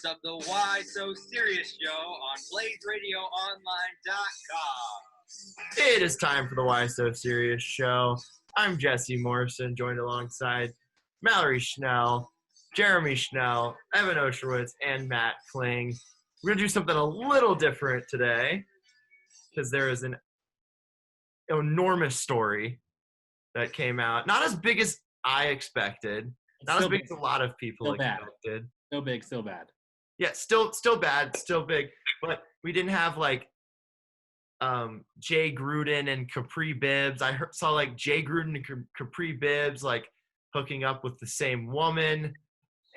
of the Why So Serious Show on BlazeRadioOnline.com. It is time for the Why So Serious Show. I'm Jesse Morrison, joined alongside Mallory Schnell, Jeremy Schnell, Evan Osherwitz, and Matt Kling. We're going to do something a little different today because there is an enormous story that came out. Not as big as I expected. Not as big as a lot of people expected. Still big, still bad. Yeah, still bad, still big. But we didn't have like Jay Gruden and Capri Bibbs. Saw like Jay Gruden and Capri Bibbs like hooking up with the same woman,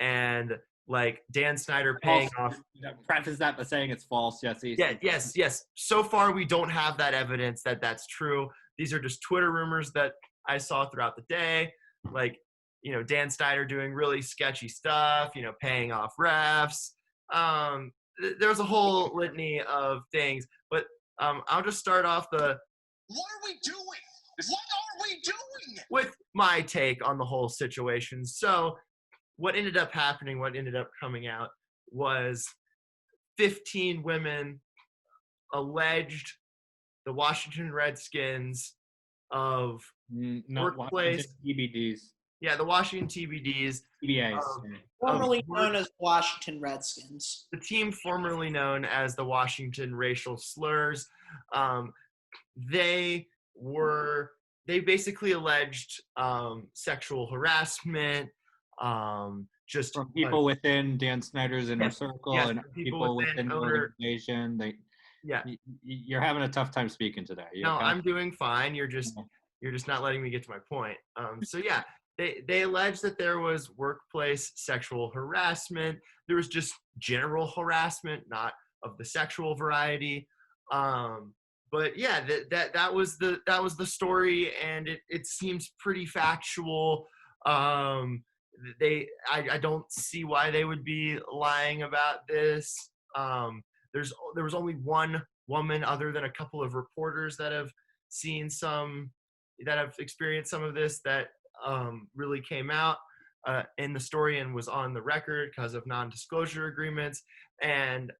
and like Dan Snyder paying off. Preface that by saying it's false, Jesse. Yeah, yes. So far, we don't have that evidence that that's true. These are just Twitter rumors that I saw throughout the day. Like, you know, Dan Snyder doing really sketchy stuff, you know, paying off refs. There's a whole litany of things, but I'll just start off What are we doing? What are we doing? With my take on the whole situation. So what ended up happening, what ended up coming out was 15 women alleged the Washington Redskins of workplace TBDs. Yeah, the Washington TBDs. TBAs. Formerly known as Washington Redskins. The team formerly known as the Washington Racial Slurs. They basically alleged sexual harassment, just from people within Dan Snyder's inner circle and people within the organization. You're having a tough time speaking today. I'm doing fine. You're just not letting me get to my point. So yeah, they alleged that there was workplace sexual harassment. There was just general harassment, not of the sexual variety. But yeah, that was the story, and it seems pretty factual. I don't see why they would be lying about this. There was only one woman, other than a couple of reporters that have experienced some of this, that really came out in the story and was on the record because of non-disclosure agreements. And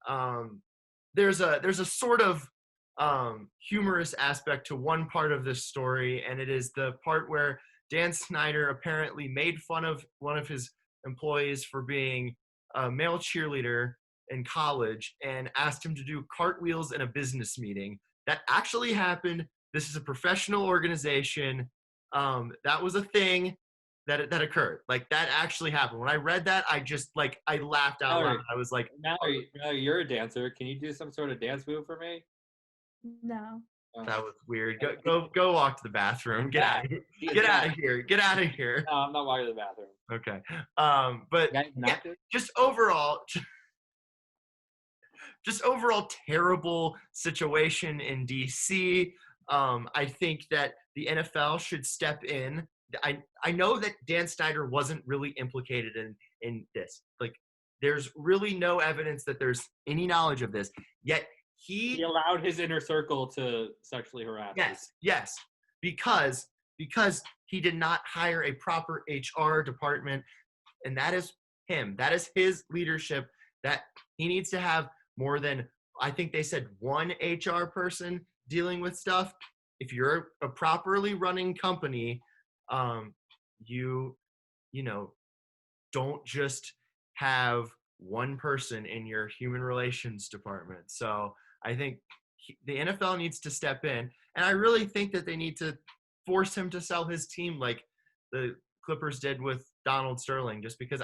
there's a sort of humorous aspect to one part of this story, and it is the part where Dan Snyder apparently made fun of one of his employees for being a male cheerleader in college and asked him to do cartwheels in a business meeting. That actually happened. This is a professional organization. That was a thing that occurred. Like, that actually happened. When I read that, I just I laughed out loud. I was like, now you're a dancer. Can you do some sort of dance move for me? No. That was weird. Go walk to the bathroom. Get out of here. Get out of here. Get out of here. No, I'm not walking to the bathroom. Okay. But just overall terrible situation in DC. I think that the NFL should step in. I know that Dan Snyder wasn't really implicated in this. Like, there's really no evidence that there's any knowledge of this. Yet he allowed his inner circle to sexually harass. Yes, because he did not hire a proper HR department, and that is him. That is his leadership. That he needs to have more than, I think they said, one HR person dealing with stuff. If you're a properly running company, you don't just have one person in your human relations department. So I think the NFL needs to step in, and I really think that they need to force him to sell his team like the Clippers did with Donald Sterling, just because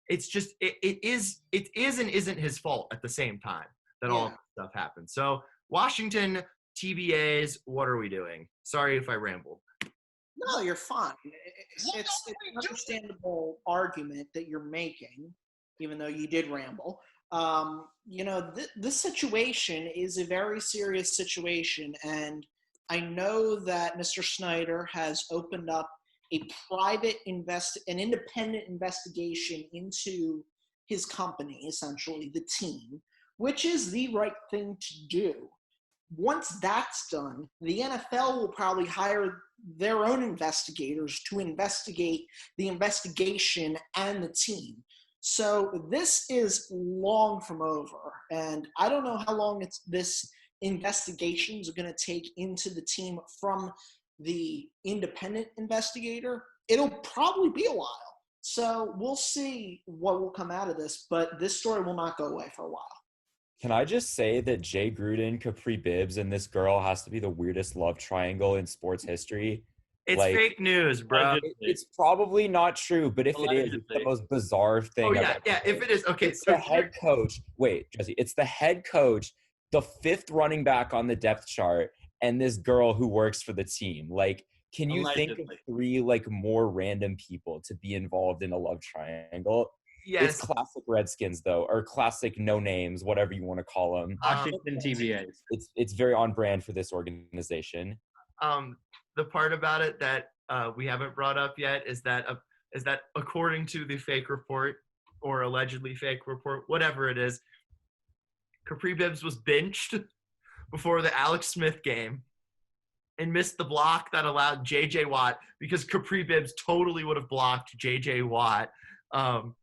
it is and isn't his fault at the same time that all of this stuff happened. So Washington TBAs, what are we doing? Sorry if I rambled. No, you're fine. It's an understandable argument that you're making, even though you did ramble. This situation is a very serious situation, and I know that Mr. Snyder has opened up an independent investigation into his company, essentially the team, which is the right thing to do. Once that's done, the NFL will probably hire their own investigators to investigate the investigation and the team. So this is long from over, and I don't know how long this investigation is going to take into the team from the independent investigator. It'll probably be a while. So we'll see what will come out of this, but this story will not go away for a while. Can I just say that Jay Gruden, Capri Bibbs, and this girl has to be the weirdest love triangle in sports history? It's fake news, bro. It's probably not true, but if it is, it's the most bizarre thing. Oh, yeah, if it is. Okay, it's the head coach. Wait, Jesse, it's the head coach, the 5th running back on the depth chart, and this girl who works for the team. Like, can you think of 3 more random people to be involved in a love triangle? Yes. It's classic Redskins, though, or classic no names, whatever you want to call them. Washington TBAs. It's very on brand for this organization. The part about it that we haven't brought up yet is that according to the fake report or allegedly fake report, whatever it is, Capri Bibbs was benched before the Alex Smith game and missed the block that allowed J.J. Watt, because Capri Bibbs totally would have blocked J.J. Watt. When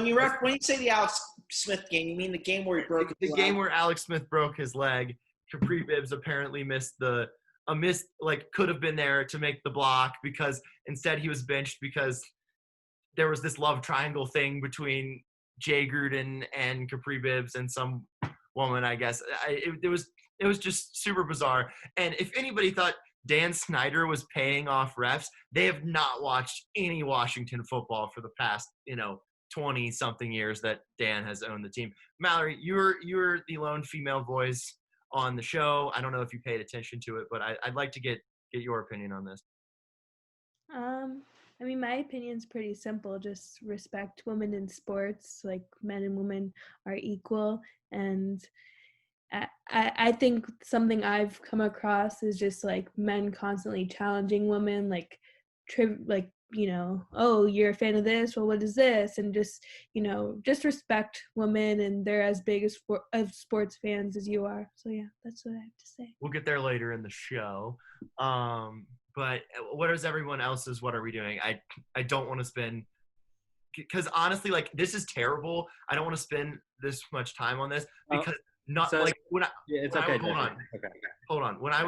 you say the Alex Smith game, you mean the game where he broke his leg? The game where Alex Smith broke his leg. Capri Bibbs apparently could have been there to make the block, because instead he was benched because there was this love triangle thing between Jay Gruden and Capri Bibbs and some woman, I guess. It was just super bizarre. And if anybody thought Dan Snyder was paying off refs, they have not watched any Washington football for the past 20 something years that Dan has owned the team. Mallory, you're the lone female voice on the show. I don't know if you paid attention to it, but I'd like to get your opinion on this. I mean, my opinion's pretty simple. Just respect women in sports. Like, men and women are equal. And I think something I've come across is just like men constantly challenging women, oh, you're a fan of this, well, what is this? And just respect women, and they're as big of sports fans as you are. So yeah, that's what I have to say. We'll get there later in the show. But what is everyone else's? What are we doing? I don't want to spend, because honestly, this is terrible. I don't want to spend this much time on this because hold on. When I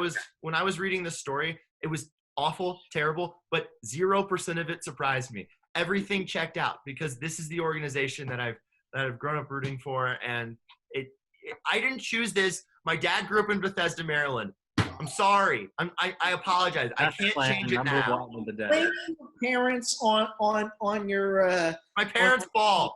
was reading this story, it was awful, terrible, but 0% of it surprised me. Everything checked out, because this is the organization that I've grown up rooting for, and I didn't choose this. My dad grew up in Bethesda, Maryland. I'm sorry. I apologize. That's I can't change it now. Blame your parents on your my parents' fault.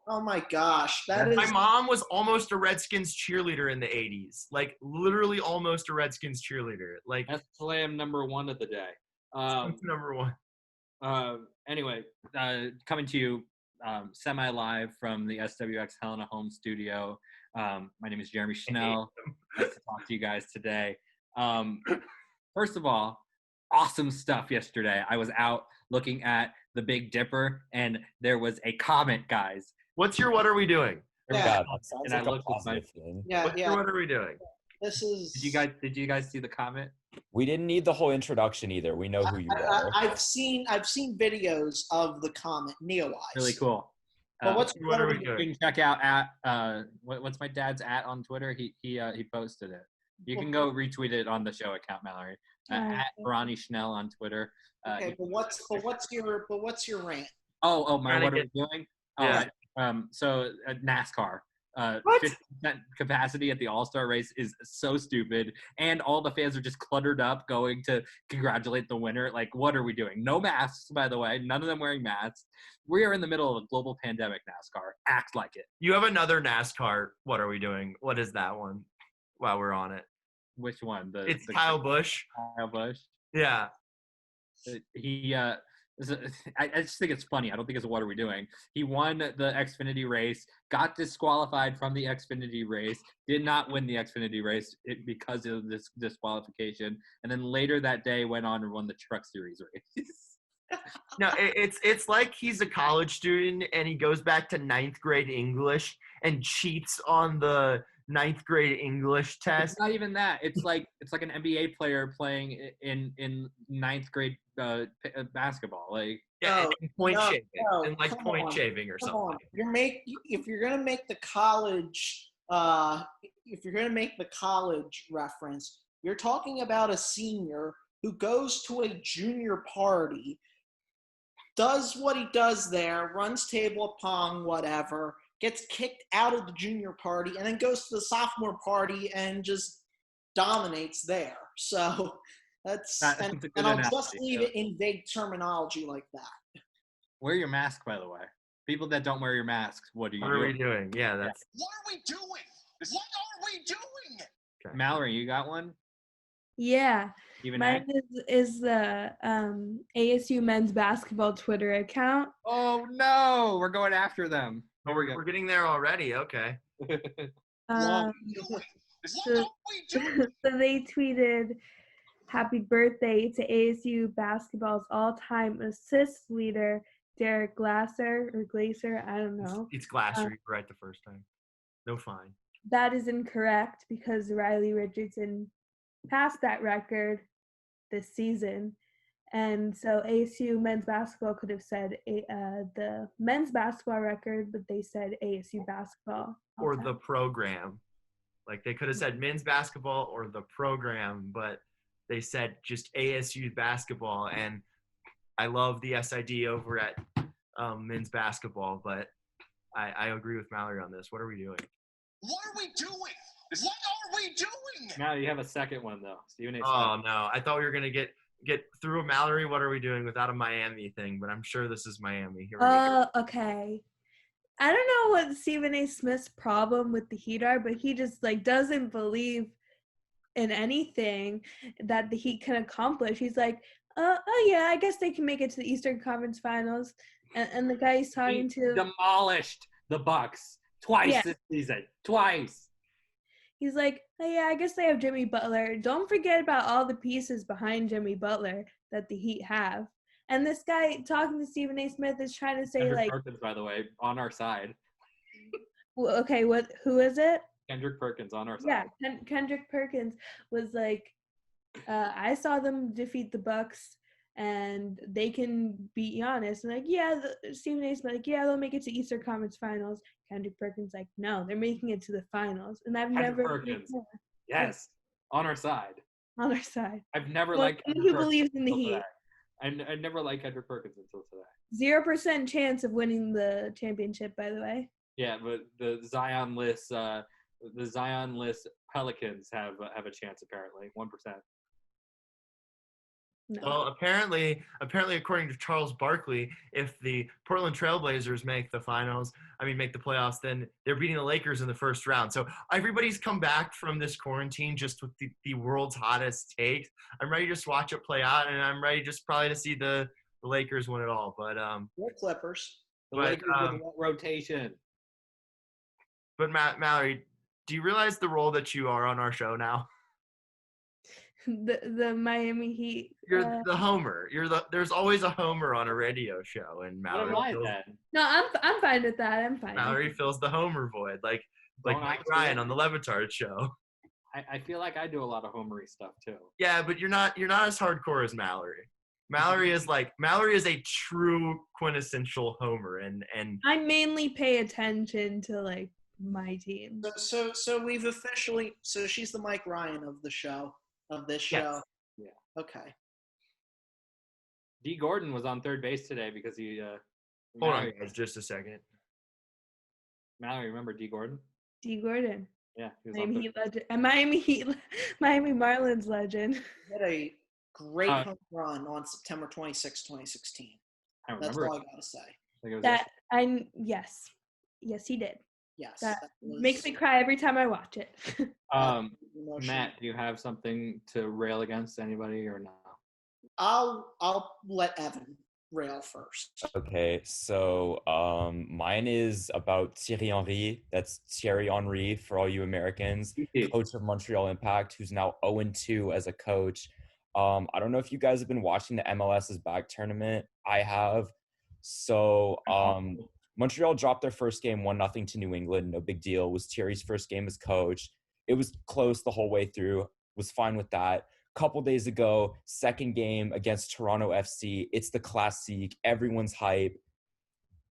Oh my gosh, My mom was almost a Redskins cheerleader in the 80s. Literally almost a Redskins cheerleader. That's slam number 1 of the day. Number 1. Anyway, coming to you semi-live from the SWX Helena Home Studio. My name is Jeremy Schnell. Nice to talk to you guys today. First of all, awesome stuff yesterday. I was out looking at the Big Dipper, and there was a comet, guys. What's your what are we doing? Yeah, that sounds like a positive thing. What are we doing? This is. Did you guys see the comet? We didn't need the whole introduction either. We know who you are. I've seen videos of the comet, Neowise. Really cool. But what are we doing? You can check out at what's my dad's at on Twitter? He posted it. You can go retweet it on the show account, Mallory. At Ronnie Schnell on Twitter. Okay, but what's your rant? Oh, my what are we doing? Yeah. So NASCAR. 50% capacity at the All-Star race is so stupid, and all the fans are just cluttered up going to congratulate the winner. What are we doing? No masks, by the way. None of them wearing masks. We are in the middle of a global pandemic, NASCAR. Act like it. You have another NASCAR. What are we doing? What is that one? While we're on it. Which one? It's Kyle Busch. Kyle Busch. Yeah. I just think it's funny. I don't think it's what are we doing. He won the Xfinity race, got disqualified from the Xfinity race, did not win the Xfinity race because of this disqualification, and then later that day went on and won the Truck Series race. No, it's like he's a college student and he goes back to 9th grade English and cheats on the 9th grade English test. It's not even that. It's like an NBA player playing in 9th grade basketball. Like, Yeah, No, and point no, shaving no, and like come point on, shaving or Come something. on, if you're gonna make the college, if you're gonna make the college reference, you're talking about a senior who goes to a junior party, does what he does there, runs table pong, whatever, gets kicked out of the junior party, and then goes to the sophomore party and just dominates there. So that's That's and, a good and I'll analogy, just leave yeah. it in vague terminology like that. wear your mask, by the way. People that don't wear your masks, what are you What are we doing? doing? Yeah, that's What are we doing? What are we doing? okay. Mallory, you got one? Yeah, Even mine is the ASU men's basketball Twitter account. Oh no, we're going after them. Oh, we're getting there already. Okay. Um, What so, are we doing? so they tweeted, "Happy birthday to ASU basketball's all-time assist leader, Derek Glaser or Glaser, I don't know. It's Glasser. You're right the first time. No fine. That is incorrect because Riley Richardson passed that record this season." And so ASU men's basketball could have said the men's basketball record, but they said ASU basketball. Or all the time. program. Like they could have said men's basketball or the program, but they said just ASU basketball. And I love the SID over at men's basketball, but I agree with Mallory on this. What are we doing? What are we doing? What are we doing? Now you have a second one though. Stephen A. Oh Smith. no, I thought we were gonna get through a Mallory. What are we doing without a Miami thing? But I'm sure this is Miami. Here we go. Okay. I don't know what Stephen A. Smith's problem with the Heat are, but he just like doesn't believe in anything that the Heat can accomplish. He's like, oh yeah, I guess they can make it to the Eastern Conference Finals. And the guy he's talking He to, demolished the Bucks twice Yeah. this season. Twice. he's like, oh yeah, I guess they have Jimmy Butler. Don't forget about all the pieces behind Jimmy Butler that the Heat have. And this guy talking to Stephen A. Smith is trying to say Kendrick like, Perkins, by the way, on our side. okay, who is it? Kendrick Perkins on our Yeah, side. Kendrick Perkins was like, I saw them defeat the Bucks, and they can beat Giannis. And like, yeah, Stephen A's like, yeah, they'll make it to Eastern Conference Finals. Kendrick Perkins like, no, they're making it to the finals. And I've Kendrick never Perkins. Yes, on our side. on our side. I've never Well, liked someone Kendrick who Perkins believes in the until Heat. today. I never liked Kendrick Perkins until today. 0% chance of winning the championship, by the way. Yeah, but the Zion-less Pelicans have a chance apparently, 1%. No. Well, apparently, according to Charles Barkley, if the Portland Trailblazers make the playoffs, then they're beating the Lakers in the first round. So everybody's come back from this quarantine just with the world's hottest takes. I'm ready to just watch it play out, and I'm ready just probably to see the Lakers win it all. But We're Clippers. The But, Lakers with rotation. but Mallory, do you realize the role that you are on our show now? The Miami Heat. You're the homer. There's always a homer on a radio show, and What Mallory am I fills, then? No, I'm fine with that. I'm fine. Mallory fills the homer void, like Don't Mike I Ryan feel- on the Levitard show. I feel like I do a lot of homery stuff too. Yeah, but you're not as hardcore as Mallory. Mallory is a true quintessential homer, and I mainly pay attention to like my team. So we've officially. So she's the Mike Ryan of the show. Of this show. Yeah. Okay. D. Gordon was on third base today because he. hold on, Mallory, guys, just a second. Mallory, remember D. Gordon? D. Gordon, Yeah, he was on Miami third. Heat legend, and Miami Heat, Miami Marlins legend. He had a great Uh, home run on September 26, 2016. I That's remember. all It. I gotta say. Like it was That yes, he did. Yes. That was makes me cry every time I watch it. emotional. emotional. Matt, do you have something to rail against anybody or no? I'll let Evan rail first. Okay, so mine is about Thierry Henry. That's Thierry Henry for all you Americans, coach of Montreal Impact, who's now 0-2 as a coach. I don't know if you guys have been watching the MLS's back tournament. I have. So Montreal dropped their first game 1-0 to New England. No big deal. It was Thierry's first game as coach. It was close the whole way through. Was fine with that. couple days ago, second game against Toronto FC. It's the Classique. Everyone's hype.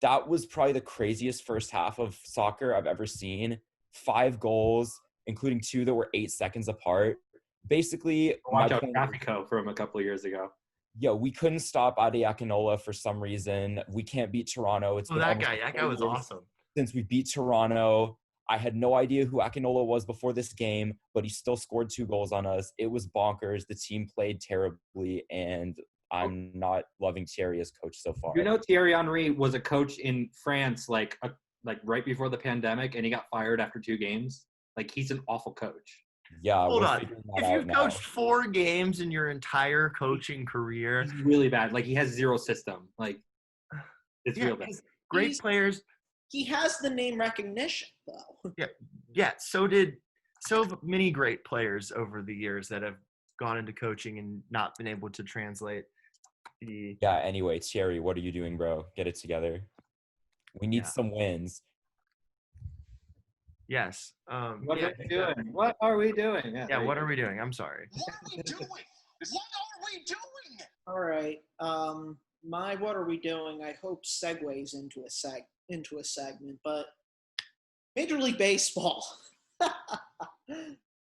That was probably the craziest first half of soccer I've ever seen. 5 goals, including 2 that were 8 seconds apart. Basically, Watch out, Trafico from a couple of years ago. We couldn't stop Ade Akinola for some reason. We can't beat Toronto. It's been that guy was awesome. Since we beat Toronto. I had no idea who Akinola was before this game, but he still scored 2 goals on us. It was bonkers. The team played terribly, and I'm not loving Thierry as coach so far. You know, Thierry Henry was a coach in France like right before the pandemic, and he got fired after 2 games. Like, he's an awful coach. Yeah, hold on. If you've coached 4 games in your entire coaching career, he's really bad. Like, he has 0 system. Like, it's real bad. Great players. He has the name recognition, though. Yeah. So have many great players over the years that have gone into coaching and not been able to translate the. Yeah. Anyway, Thierry, what are you doing, bro? Get it together. We need some wins. Yes. What are we doing? What are we doing? Yeah. What are we doing? I'm sorry. What are we doing? What are we doing? All right. My what are we doing? I hope segues into a segment, but Major League Baseball,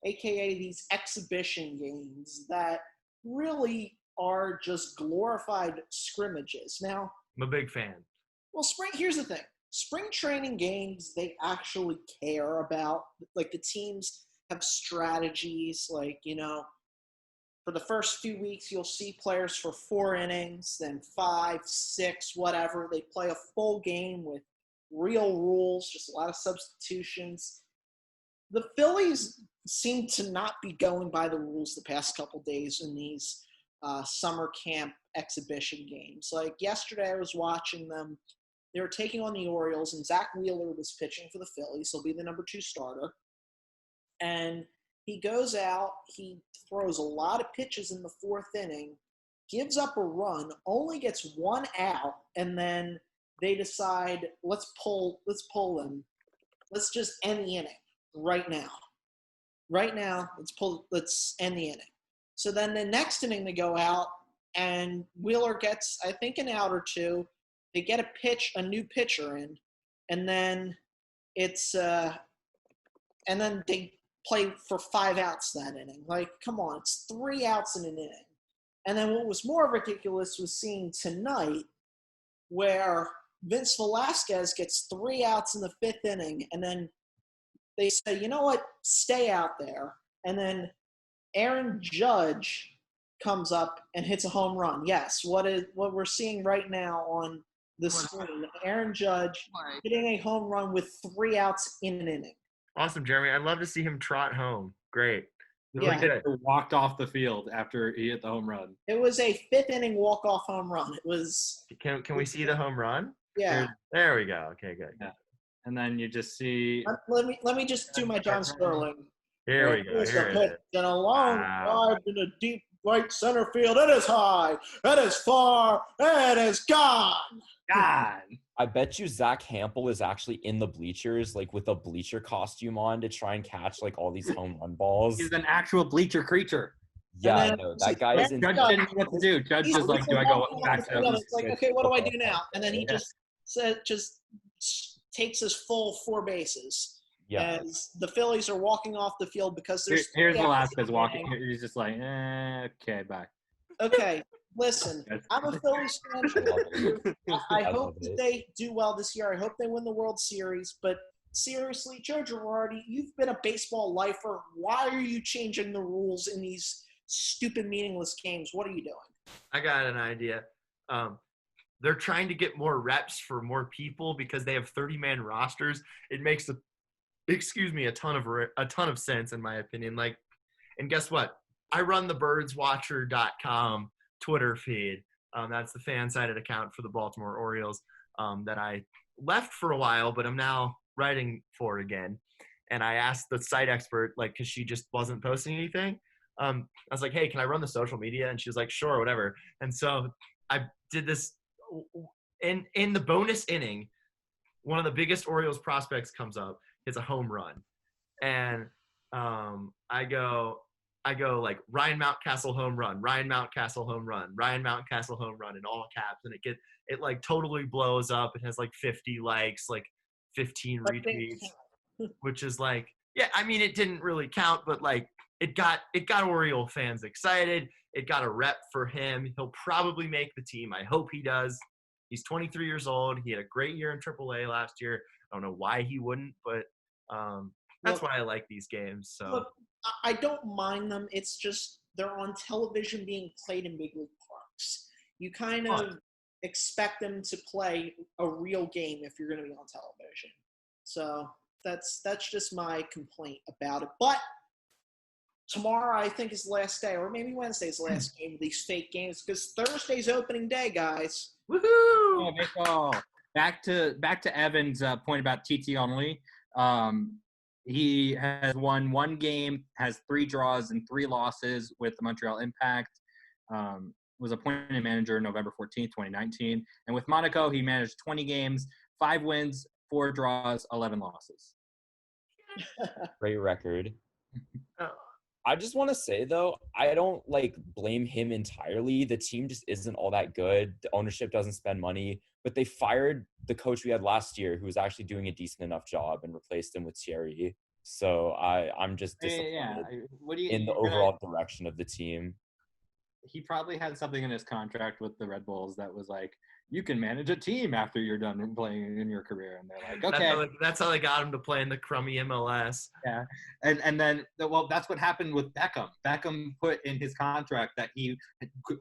aka these exhibition games that really are just glorified scrimmages. Now, I'm a big fan. well, here's the thing. Spring training games, they actually care about, like, the teams have strategies, like, for the first few weeks, you'll see players for 4 innings, then 5, 6, whatever. They play a full game with real rules, just a lot of substitutions. The Phillies seem to not be going by the rules the past couple days in these summer camp exhibition games. Like, yesterday I was watching them. They were taking on the Orioles, and Zach Wheeler was pitching for the Phillies. He'll be the number 2 starter. And he goes out, he throws a lot of pitches in the 4th inning, gives up a run, only gets 1 out, and then they decide, let's pull him. Let's just end the inning right now. Right now, let's end the inning. So then the next inning they go out, and Wheeler gets, I think, an out or 2. They get a new pitcher in, and then and then they play for 5 outs that inning. Like, come on, it's 3 outs in an inning. And then what was more ridiculous was seeing tonight where Vince Velasquez gets 3 outs in the 5th inning, and then they say, you know what, stay out there. And then Aaron Judge comes up and hits a home run. Yes, what we're seeing right now on the screen, Aaron Judge hitting a home run with 3 outs in an inning. Awesome, Jeremy. I'd love to see him trot home. Great. Really good. Walked off the field after he hit the home run. It was a 5th inning walk-off home run. It was. Can we see the home run? Yeah. There we go. Okay, good. Yeah. And then you just see. Let me just do my John Sterling. Here we go. Here it is. And a long drive in a deep right center field. It is high. It is far. It is gone. God. I bet you Zach Hampel is actually in the bleachers, like with a bleacher costume on to try and catch like all these home run balls. He's an actual bleacher creature. Yeah, I know. That guy is in. Judge didn't know what to do. Judge was like, do I go back to it's like, okay, what do I do now? And then he just takes his full 4 bases. Yeah. As the Phillies are walking off the field because there's. Here's Velasquez walking. He's just like, okay, bye. Okay, listen, I'm a Phillies fan. I hope that they do well this year. I hope they win the World Series. But seriously, Joe Girardi, you've been a baseball lifer. Why are you changing the rules in these stupid, meaningless games? What are you doing? I got an idea. They're trying to get more reps for more people because they have 30-man rosters. It makes a ton of sense in my opinion. Like, and guess what? I run the birdswatcher.com Twitter feed. That's the fan-sided account for the Baltimore Orioles that I left for a while, but I'm now writing for again. And I asked the site expert, like, because she just wasn't posting anything. I was like, hey, can I run the social media? And she was like, sure, whatever. And so I did this. In the bonus inning, one of the biggest Orioles prospects comes up, hits a home run. And I go, I go like Ryan Mountcastle home run, Ryan Mountcastle home run, Ryan Mountcastle home run in all caps, and it like totally blows up. It has like 50 likes, like 15 retweets, which is like, yeah, I mean, it didn't really count, but like it got Oriole fans excited. It got a rep for him. He'll probably make the team. I hope he does. He's 23 years old. He had a great year in AAA last year. I don't know why he wouldn't, but that's why I like these games. So look, I don't mind them. It's just they're on television being played in big league parks. You kind of expect them to play a real game if you're going to be on television. So that's just my complaint about it. But tomorrow, I think, is the last day, or maybe Wednesday's the last game of these fake games, because Thursday's opening day, guys. woohoo! Oh, baseball. Back to Evan's point about TT only. He has won one game, has 3 draws and 3 losses with the Montreal Impact. Was appointed manager November 14th, 2019. And with Monaco, he managed 20 games, 5 wins, 4 draws, 11 losses. Great record. Oh. I just want to say, though, I don't blame him entirely. The team just isn't all that good. The ownership doesn't spend money, but they fired the coach we had last year, who was actually doing a decent enough job, and replaced him with Thierry. So I'm just disappointed in the overall direction of the team. He probably had something in his contract with the Red Bulls that was like, you can manage a team after you're done playing in your career. And they're like, okay. That's how they got him to play in the crummy MLS. Yeah. And then, that's what happened with Beckham. Beckham put in his contract that he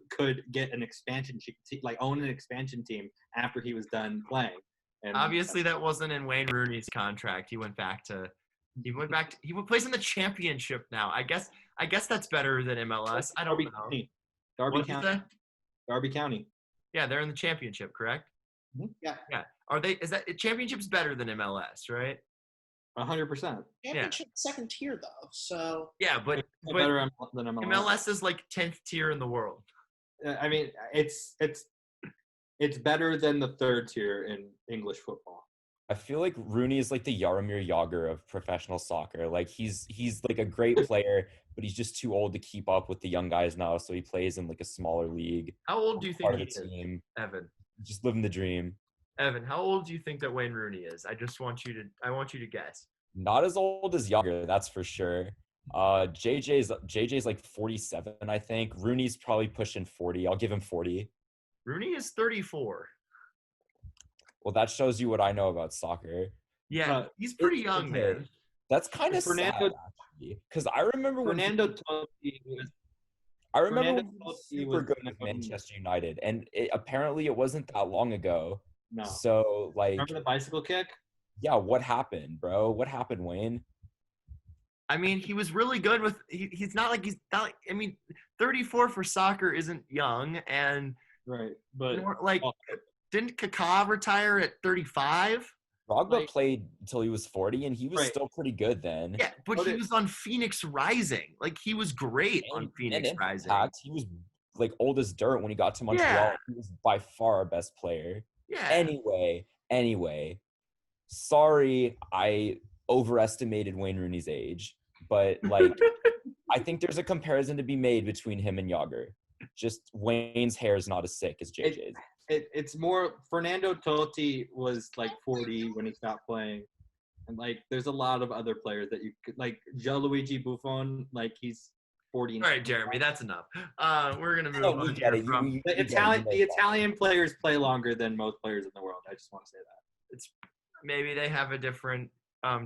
could get an expansion team, own an expansion team after he was done playing. And obviously that wasn't in Wayne Rooney's contract. He plays in the championship now. I guess that's better than MLS. I don't know. Derby County. Derby County. Yeah, they're in the championship, correct? Mm-hmm. Yeah. Are they? Is that championship's better than MLS, right? 100%. Championship second tier though, so yeah, but better than MLS. MLS is like 10th tier in the world. I mean, it's better than the 3rd tier in English football. I feel like Rooney is like the Jaromir Jagr of professional soccer. Like he's like a great player, but he's just too old to keep up with the young guys now. So he plays in like a smaller league. How old do you think he is, team. Evan? Just living the dream. Evan, how old do you think that Wayne Rooney is? I want you to guess. Not as old as Jagr, that's for sure. JJ's like 47, I think. Rooney's probably pushing 40. I'll give him 40. Rooney is 34. Well, that shows you what I know about soccer. Yeah, he's pretty young, man. That's kind of sad, actually. Because I remember when he was super good with Manchester United, and apparently it wasn't that long ago. No. So, remember the bicycle kick? Yeah, what happened, bro? What happened, Wayne? I mean, he was really good with. He's not like. I mean, 34 for soccer isn't young, and right, but didn't Kaká retire at 35? Drogba played until he was 40, and he was still pretty good then. Yeah, but he was on Phoenix Rising. Like, he was great on Phoenix Rising. He was old as dirt when he got to Montreal. Yeah. He was by far our best player. Yeah. Anyway, sorry I overestimated Wayne Rooney's age, but I think there's a comparison to be made between him and Jagr. Just Wayne's hair is not as thick as JJ's. It's more Fernando Totti was 40 when he stopped playing, and there's a lot of other players that you could Gianluigi Buffon, he's 40. All right, Jeremy, that's enough. We're gonna move on. The Italian players play longer than most players in the world. I just want to say that. Maybe they have a different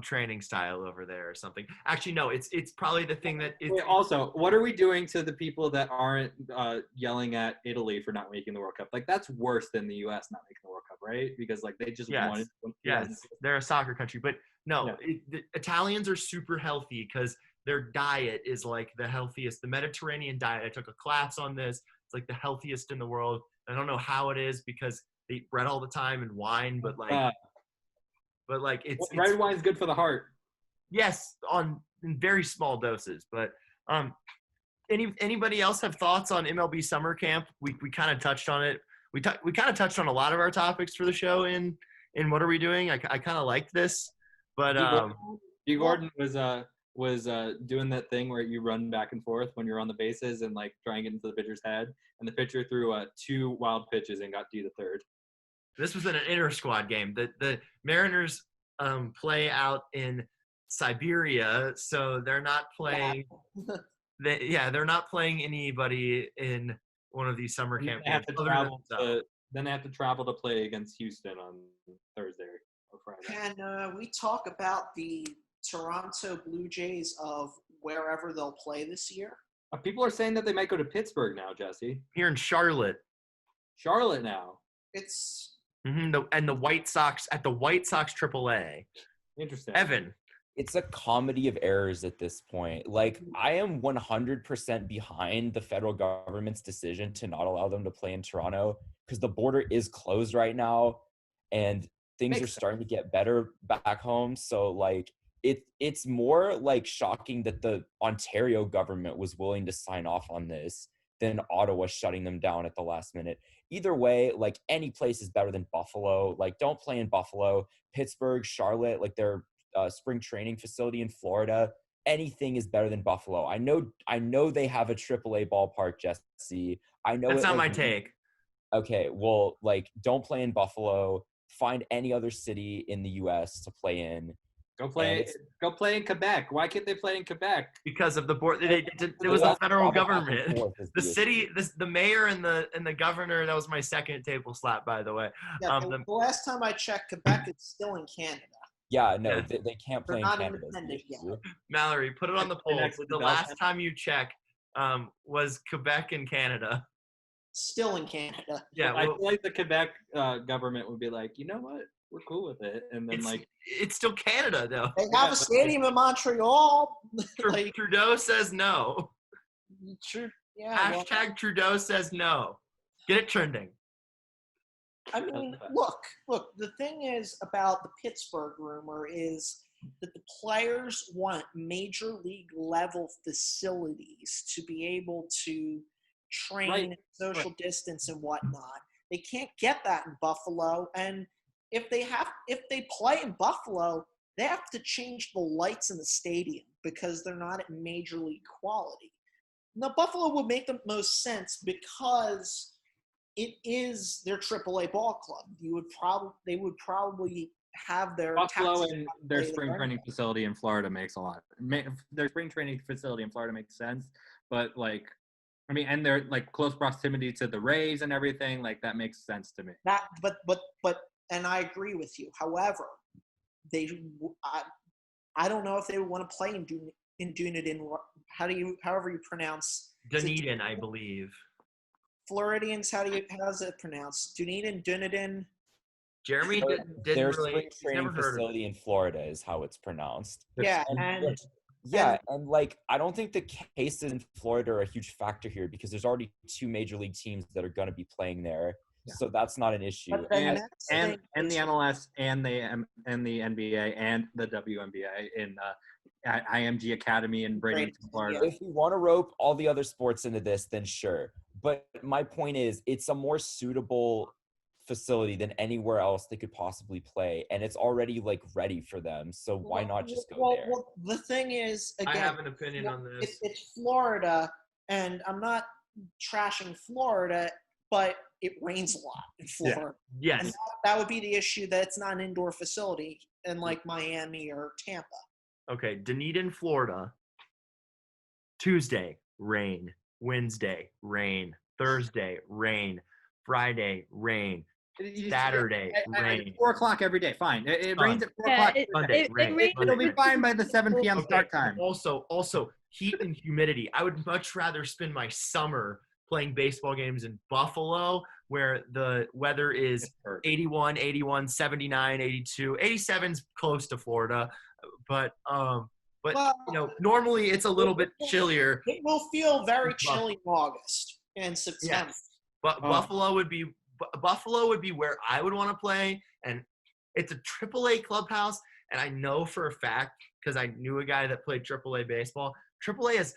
training style over there or something. Actually, no, it's probably the thing that is. Wait, also, what are we doing to the people that aren't yelling at Italy for not making the World Cup? That's worse than the U.S. not making the World Cup, right? Because they just wanted. Yes, they're a soccer country, but no. The Italians are super healthy because their diet is the healthiest. The Mediterranean diet. I took a class on this. It's the healthiest in the world. I don't know how it is because they eat bread all the time and wine, but it's red wine's good for the heart. Yes, in very small doses. But anybody else have thoughts on MLB summer camp? We kind of touched on it. We kind of touched on a lot of our topics for the show in What Are We Doing? I kind of liked this, but G. Gordon was was doing that thing where you run back and forth when you're on the bases and like try and get into the pitcher's head, and the pitcher threw 2 wild pitches and got to the third. This was in an inter-squad game. The Mariners play out in Siberia, so they're not playing. They're not playing anybody in one of these summer camp games. Then they have to travel to play against Houston on Thursday or Friday. Can we talk about the Toronto Blue Jays of wherever they'll play this year? People are saying that they might go to Pittsburgh now, Jesse. Here in Charlotte. Charlotte now. It's the White Sox at the White Sox AAA. Interesting. Evan. It's a comedy of errors at this point. Like, I am 100% behind the federal government's decision to not allow them to play in Toronto because the border is closed right now and things are starting to get better back home. So, like, it's more, like, shocking that the Ontario government was willing to sign off on this than Ottawa shutting them down at the last minute. Either way, like, any place is better than Buffalo. Like, don't play in Buffalo. Pittsburgh, Charlotte, like, they're spring training facility in Florida, anything is better than Buffalo. I know they have a AAA ballpark, Jesse. I know that's not my take. Okay, well, like, don't play in Buffalo. Find any other city in the U.S. to play in. Go play in Quebec. Why can't they play in Quebec? Because of the board. It was the federal government. The city, the mayor, and the governor. That was my second table slap, by the way. Yeah, the last time I checked, Quebec is still in Canada. Yeah, no, they can't play in Canada. Mallory, put it on the poll. The last time you checked was Quebec in Canada. Still in Canada. Yeah, I feel like the Quebec government would be like, you know what, we're cool with it, and then it's still Canada though. They have a stadium in Montreal. Trudeau says no. True. Yeah. # Trudeau says no. Get it trending. I mean, look, the thing is about the Pittsburgh rumor is that the players want major league level facilities to be able to train, social distance and whatnot. They can't get that in Buffalo. And if they play in Buffalo, they have to change the lights in the stadium because they're not at major league quality. Now, Buffalo would make the most sense because it is their AAA ball club. They would probably have their Buffalo and their spring training facility in Florida makes a lot. Their spring training facility in Florida makes sense, but and their close proximity to the Rays and everything, that makes sense to me. And I agree with you. However, I don't know if they would want to play in Dunedin. However you pronounce Dunedin, I believe. Floridians, how's it pronounced? Dunedin. Their Jeremy didn't really. Spring training facility in Florida is how it's pronounced. Yeah, and I don't think the cases in Florida are a huge factor here because there's already 2 major league teams that are going to be playing there, so that's not an issue. And the MLS and the NBA and the WNBA in IMG Academy in Bradenton, Florida. If we want to rope all the other sports into this, then sure. But my point is, it's a more suitable facility than anywhere else they could possibly play, and it's already ready for them. So why not just go there? Well, the thing is, again, I have an opinion on this. It's Florida, and I'm not trashing Florida, but it rains a lot in Florida. Yeah. Yes. And that would be the issue, that it's not an indoor facility in Miami or Tampa. Okay, Dunedin, Florida. Tuesday, rain. Wednesday, rain. Thursday, rain. Friday, rain. Saturday, rain. 4:00 every day. Fine. It rains at 4:00. Sunday, rain. It'll be fine by the 7 p.m. start time. Also, heat and humidity. I would much rather spend my summer playing baseball games in Buffalo, where the weather is 81, 79, 82. 87's close to Florida, but normally it's a little bit chillier. It will feel very chilly in August and September. Yes. But Buffalo would be where I would want to play, and it's a AAA clubhouse. And I know for a fact, because I knew a guy that played AAA baseball. AAA is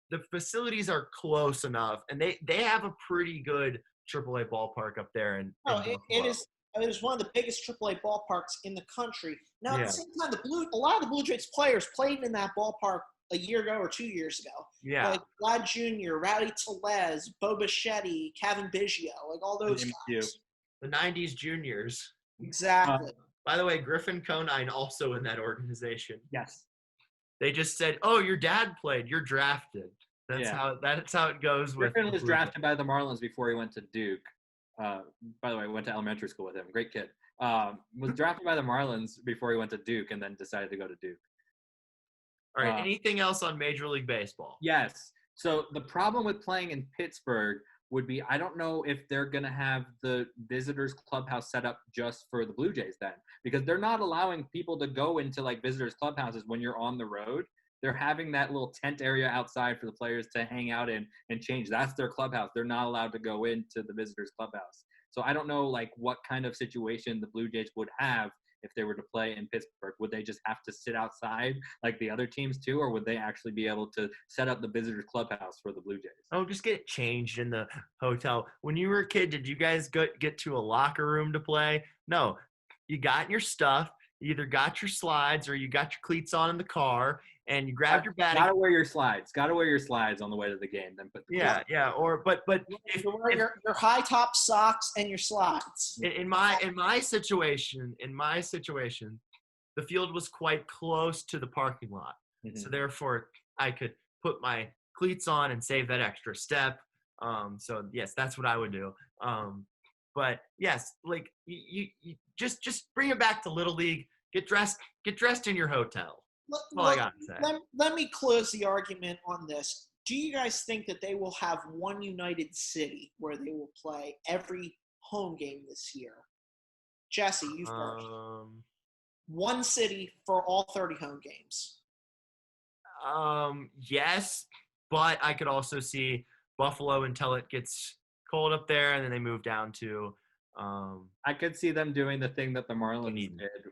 the facilities are close enough, and they have a pretty good AAA ballpark up there. And it is. it was one of the biggest AAA ballparks in the country. Now, at Yeah. the same time, a lot of the Blue Jays players played in that ballpark a year ago or 2 years ago. Yeah. Like Vlad Jr., Rowdy Tellez, Bo Bichetti, Kevin Biggio, like all those Name a few. guys. The 90s juniors. Exactly. By the way, Griffin Conine also in that organization. Yes. They just said, "Oh, your dad played. You're drafted." That's how it goes with. Griffin was drafted by the Marlins before he went to Duke. By the way, I went to elementary school with him. Great kid. Was drafted by the Marlins before he went to Duke, and then decided to go to Duke. All right. Anything else on Major League Baseball? Yes. So the problem with playing in Pittsburgh would be, I don't know if they're going to have the visitors clubhouse set up just for the Blue Jays then, because they're not allowing people to go into like visitors clubhouses when you're on the road. They're having that little tent area outside for the players to hang out in and change. That's their clubhouse. They're not allowed to go into the visitors clubhouse. So I don't know like what kind of situation the Blue Jays would have if they were to play in Pittsburgh. Would they just have to sit outside like the other teams too, or would they actually be able to set up the visitors clubhouse for the Blue Jays? Oh, just get changed in the hotel. When you were a kid, did you guys get to a locker room to play? No. You got your stuff. You either got your slides or you got your cleats on in the car, and you grabbed your batting. Gotta wear your slides. Gotta wear your slides on the way to the game. Then put Yeah. Or but if You wear your high top socks and your slides. in my situation, the field was quite close to the parking lot. Mhm. So therefore I could put my cleats on and save that extra step. So yes, that's what I would do. But yes, like you just bring it back to Little League. Get dressed in your hotel. That's all I gotta say. Let me close the argument on this. Do you guys think that they will have one united city where they will play every home game this year? Jesse, you first. One city for all 30 home games. Yes, but I could also see Buffalo until it gets cold up there, and then they move down to. I could see them doing the thing that the Marlins Dunedin. did,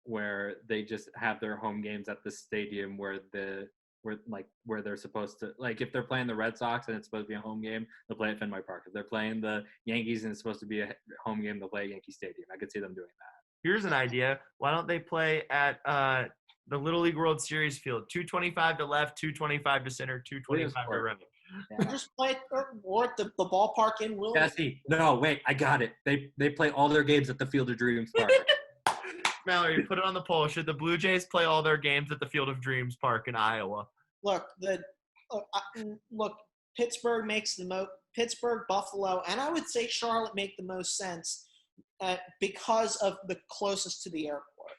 where they just have their home games at the stadium where they're supposed to, like, if they're playing the Red Sox and it's supposed to be a home game, they'll play at Fenway Park. If they're playing the Yankees and it's supposed to be a home game, they'll play at Yankee Stadium. I could see them doing that. Here's an idea. Why don't they play at the Little League World Series field? 225 to left, 225 to center, 225 to right. Or just play or at the ballpark in Wilmington. Jesse, no, wait, I got it. They play all their games at the Field of Dreams Park. Mallory, put it on the poll. Should the Blue Jays play all their games at the Field of Dreams Park in Iowa? Look, Pittsburgh makes Pittsburgh, Buffalo, and I would say Charlotte make the most sense because of the closest to the airport.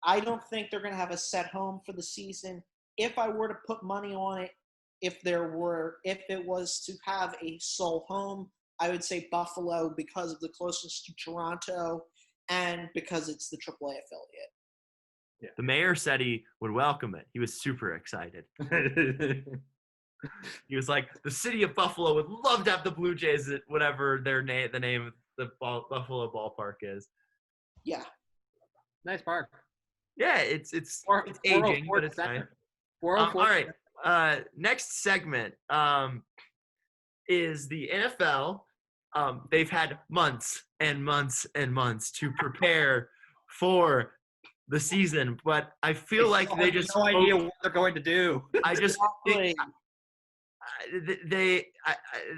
I don't think they're going to have a set home for the season. If I were to put money on it, if it was to have a sole home, I would say Buffalo because of the closest to Toronto and because it's the AAA affiliate. Yeah. The mayor said he would welcome it. He was super excited. He was like, the city of Buffalo would love to have the Blue Jays at whatever the name of the Buffalo ballpark is. Yeah. Nice park. Yeah, it's aging, but it's nice. All right. Next segment is the NFL. They've had months and months and months to prepare for the season, but I feel like they just no idea what they're going to do. I just think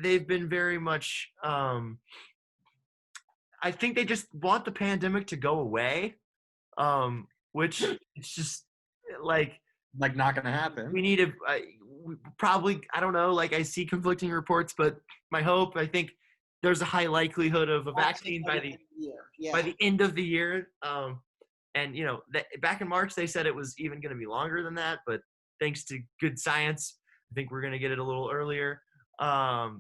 they've been very much. I think they just want the pandemic to go away, which it's just like not going to happen. We need to probably, I don't know, like I see conflicting reports, but I think there's a high likelihood of a vaccine by the end of the year. And, back in March, they said it was even going to be longer than that, but thanks to good science, I think we're going to get it a little earlier. But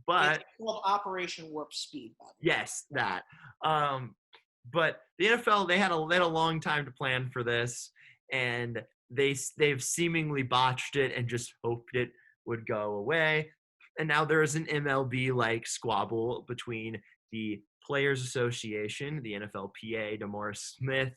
it's called Operation Warp Speed. Yes, that. But the NFL, they had a long time to plan for this, and they've seemingly botched it and just hoped it would go away. And now there is an MLB-like squabble between the Players Association, the NFLPA, DeMaurice Smith,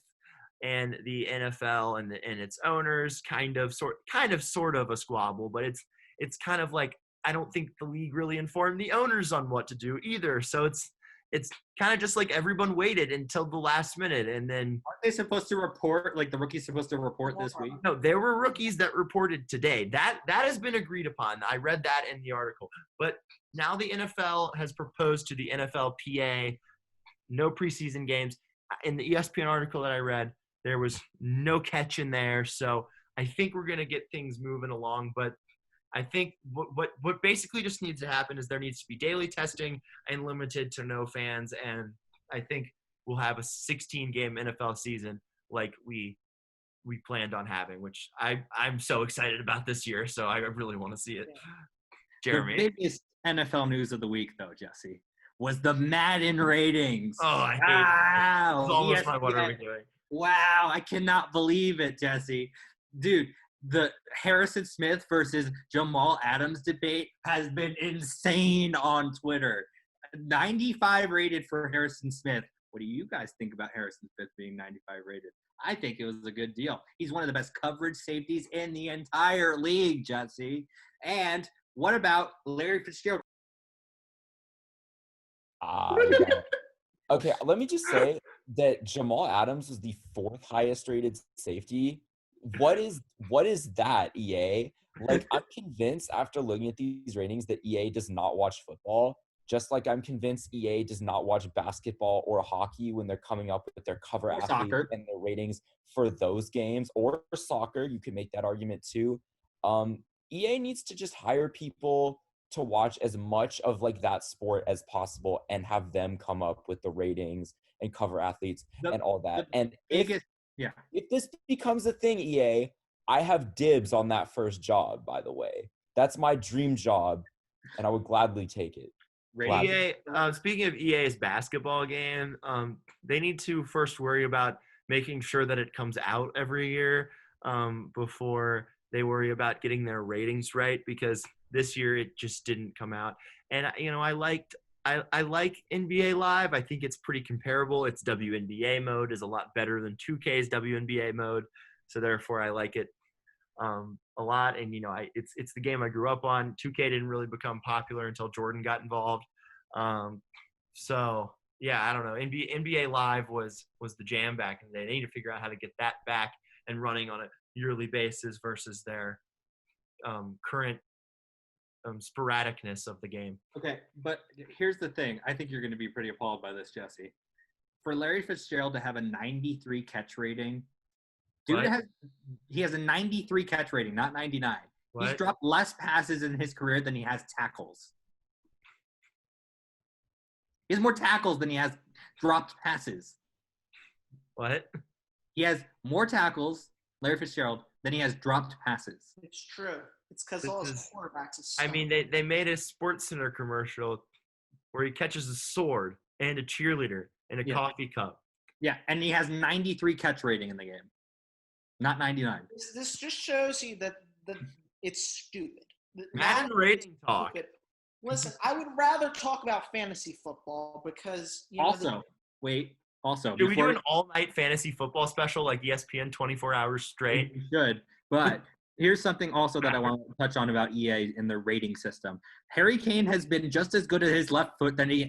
and the NFL and its owners. Kind of sort of a squabble, but it's kind of like I don't think the league really informed the owners on what to do either. So it's kind of just like everyone waited until the last minute, and then Aren't they supposed to report? Like the rookie's supposed to report this week? no, there were rookies that reported today. That has been agreed upon. I read that in the article. But now the NFL has proposed to the NFLPA no preseason games. In the ESPN article that I read, there was no catch in there. So I think we're going to get things moving along. But I think what basically just needs to happen is there needs to be daily testing and limited to no fans. And I think we'll have a 16-game NFL season like we planned on having, which I'm so excited about this year. So I really want to see it. Jeremy. The biggest NFL news of the week, though, Jesse, was the Madden ratings. Oh, I hate it. Wow. It's almost my ESPN. what are we doing? Wow, I cannot believe it, Jesse. Dude, the Harrison Smith versus Jamal Adams debate has been insane on Twitter. 95 rated for Harrison Smith. What do you guys think about Harrison Smith being 95 rated? I think it was a good deal. He's one of the best coverage safeties in the entire league, Jesse. And what about Larry Fitzgerald? Okay, let me just say that Jamal Adams was the 4th highest rated safety. What is that, EA? Like, I'm convinced after looking at these ratings that EA does not watch football, just like I'm convinced EA does not watch basketball or hockey when they're coming up with their cover athletes soccer. And their ratings for those games, or soccer. You can make that argument too. EA needs to just hire people to watch as much of like that sport as possible and have them come up with the ratings and cover athletes and all that. And if this becomes a thing, EA, I have dibs on that first job, by the way. That's my dream job, and I would gladly take it. EA, speaking of EA's basketball game, they need to first worry about making sure that it comes out every year before they worry about getting their ratings right, because this year it just didn't come out. And I like NBA Live. I think it's pretty comparable. Its WNBA mode is a lot better than 2K's WNBA mode, so therefore I like it a lot. And it's the game I grew up on. 2K didn't really become popular until Jordan got involved. So yeah, I don't know. NBA Live was the jam back in the day. They need to figure out how to get that back and running on a yearly basis versus their current sporadicness of the game. Okay, but here's the thing. I think you're going to be pretty appalled by this, Jesse. For Larry Fitzgerald to have a 93 catch rating, he has a 93 catch rating, not 99. What? He's dropped less passes in his career than he has tackles. He has more tackles than he has dropped passes. What? He has more tackles, Larry Fitzgerald, than he has dropped passes. It's true. It's because all his quarterbacks is I mean, they made a Sports Center commercial where he catches a sword and a cheerleader and a coffee cup. Yeah, and he has 93 catch rating in the game, not 99. This just shows you that it's stupid. Madden rating talk. Stupid. Listen, I would rather talk about fantasy football because Also, do we do an all-night fantasy football special like ESPN 24 hours straight? We should, but here's something also that I want to touch on about EA in their rating system. Harry Kane has been just as good at his left foot than he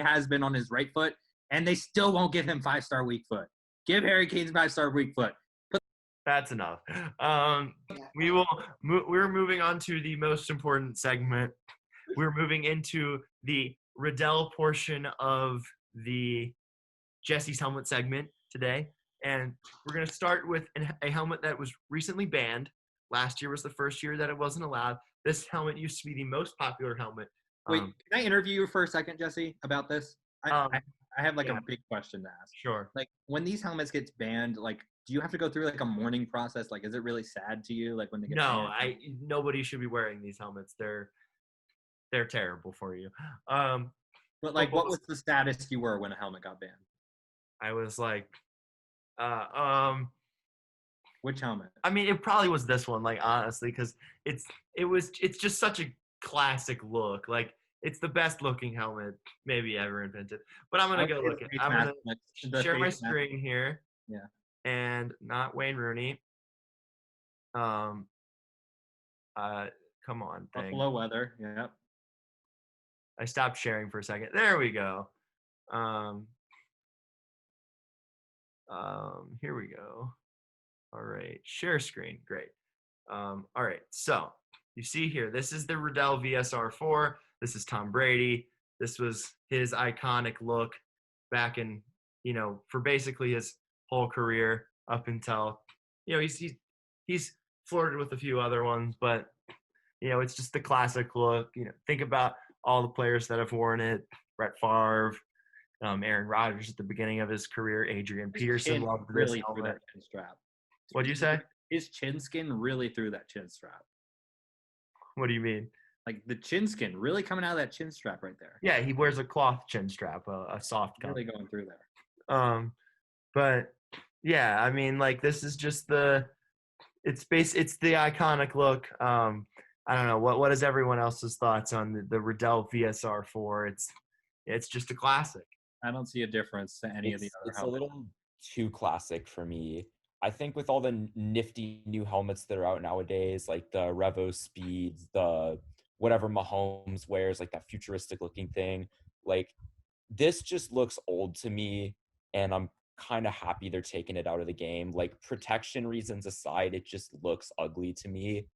has been on his right foot, and they still won't give him 5-star weak foot. Give Harry Kane's 5-star weak foot. That's enough. We're moving on to the most important segment. We're moving into the Riddell portion of the Jesse's helmet segment today. And we're going to start with a helmet that was recently banned. Last year was the first year that it wasn't allowed. This helmet used to be the most popular helmet. Wait, can I interview you for a second, Jesse, about this? I have like a big question to ask. Sure. Like when these helmets get banned, like do you have to go through like a mourning process? Like is it really sad to you like when they get banned? Nobody should be wearing these helmets. They're terrible for you. But like what was the status you were when a helmet got banned? I was like which helmet? I mean, it probably was this one, like honestly, because it's just such a classic look. Like it's the best looking helmet maybe ever invented. But I'm gonna go look at. I'm gonna share my screen here. Yeah. And not Wayne Rooney. Come on, thing. Buffalo weather. Yep. I stopped sharing for a second. There we go. Here we go. All right, share screen. Great. All right, so you see here, this is the Riddell VSR4. This is Tom Brady. This was his iconic look back in, for basically his whole career up until, he's flirted with a few other ones, but it's just the classic look. Think about all the players that have worn it: Brett Favre, Aaron Rodgers at the beginning of his career, Adrian Peterson loved this really helmet. through that chin strap. What do you say? His chin skin really through that chin strap. What do you mean? Like the chin skin really coming out of that chin strap right there. Yeah, he wears a cloth chin strap, a soft Really cup. going through there. But yeah, I mean, like, this is just it's the iconic look. I don't know what is everyone else's thoughts on the Riddell VSR4. It's just a classic. I don't see a difference to any of the other It's helmets. a little too classic for me. I think with all the nifty new helmets that are out nowadays, like the Revo Speeds, the whatever Mahomes wears, like that futuristic looking thing, like this just looks old to me, and I'm kind of happy they're taking it out of the game. Like, protection reasons aside, it just looks ugly to me.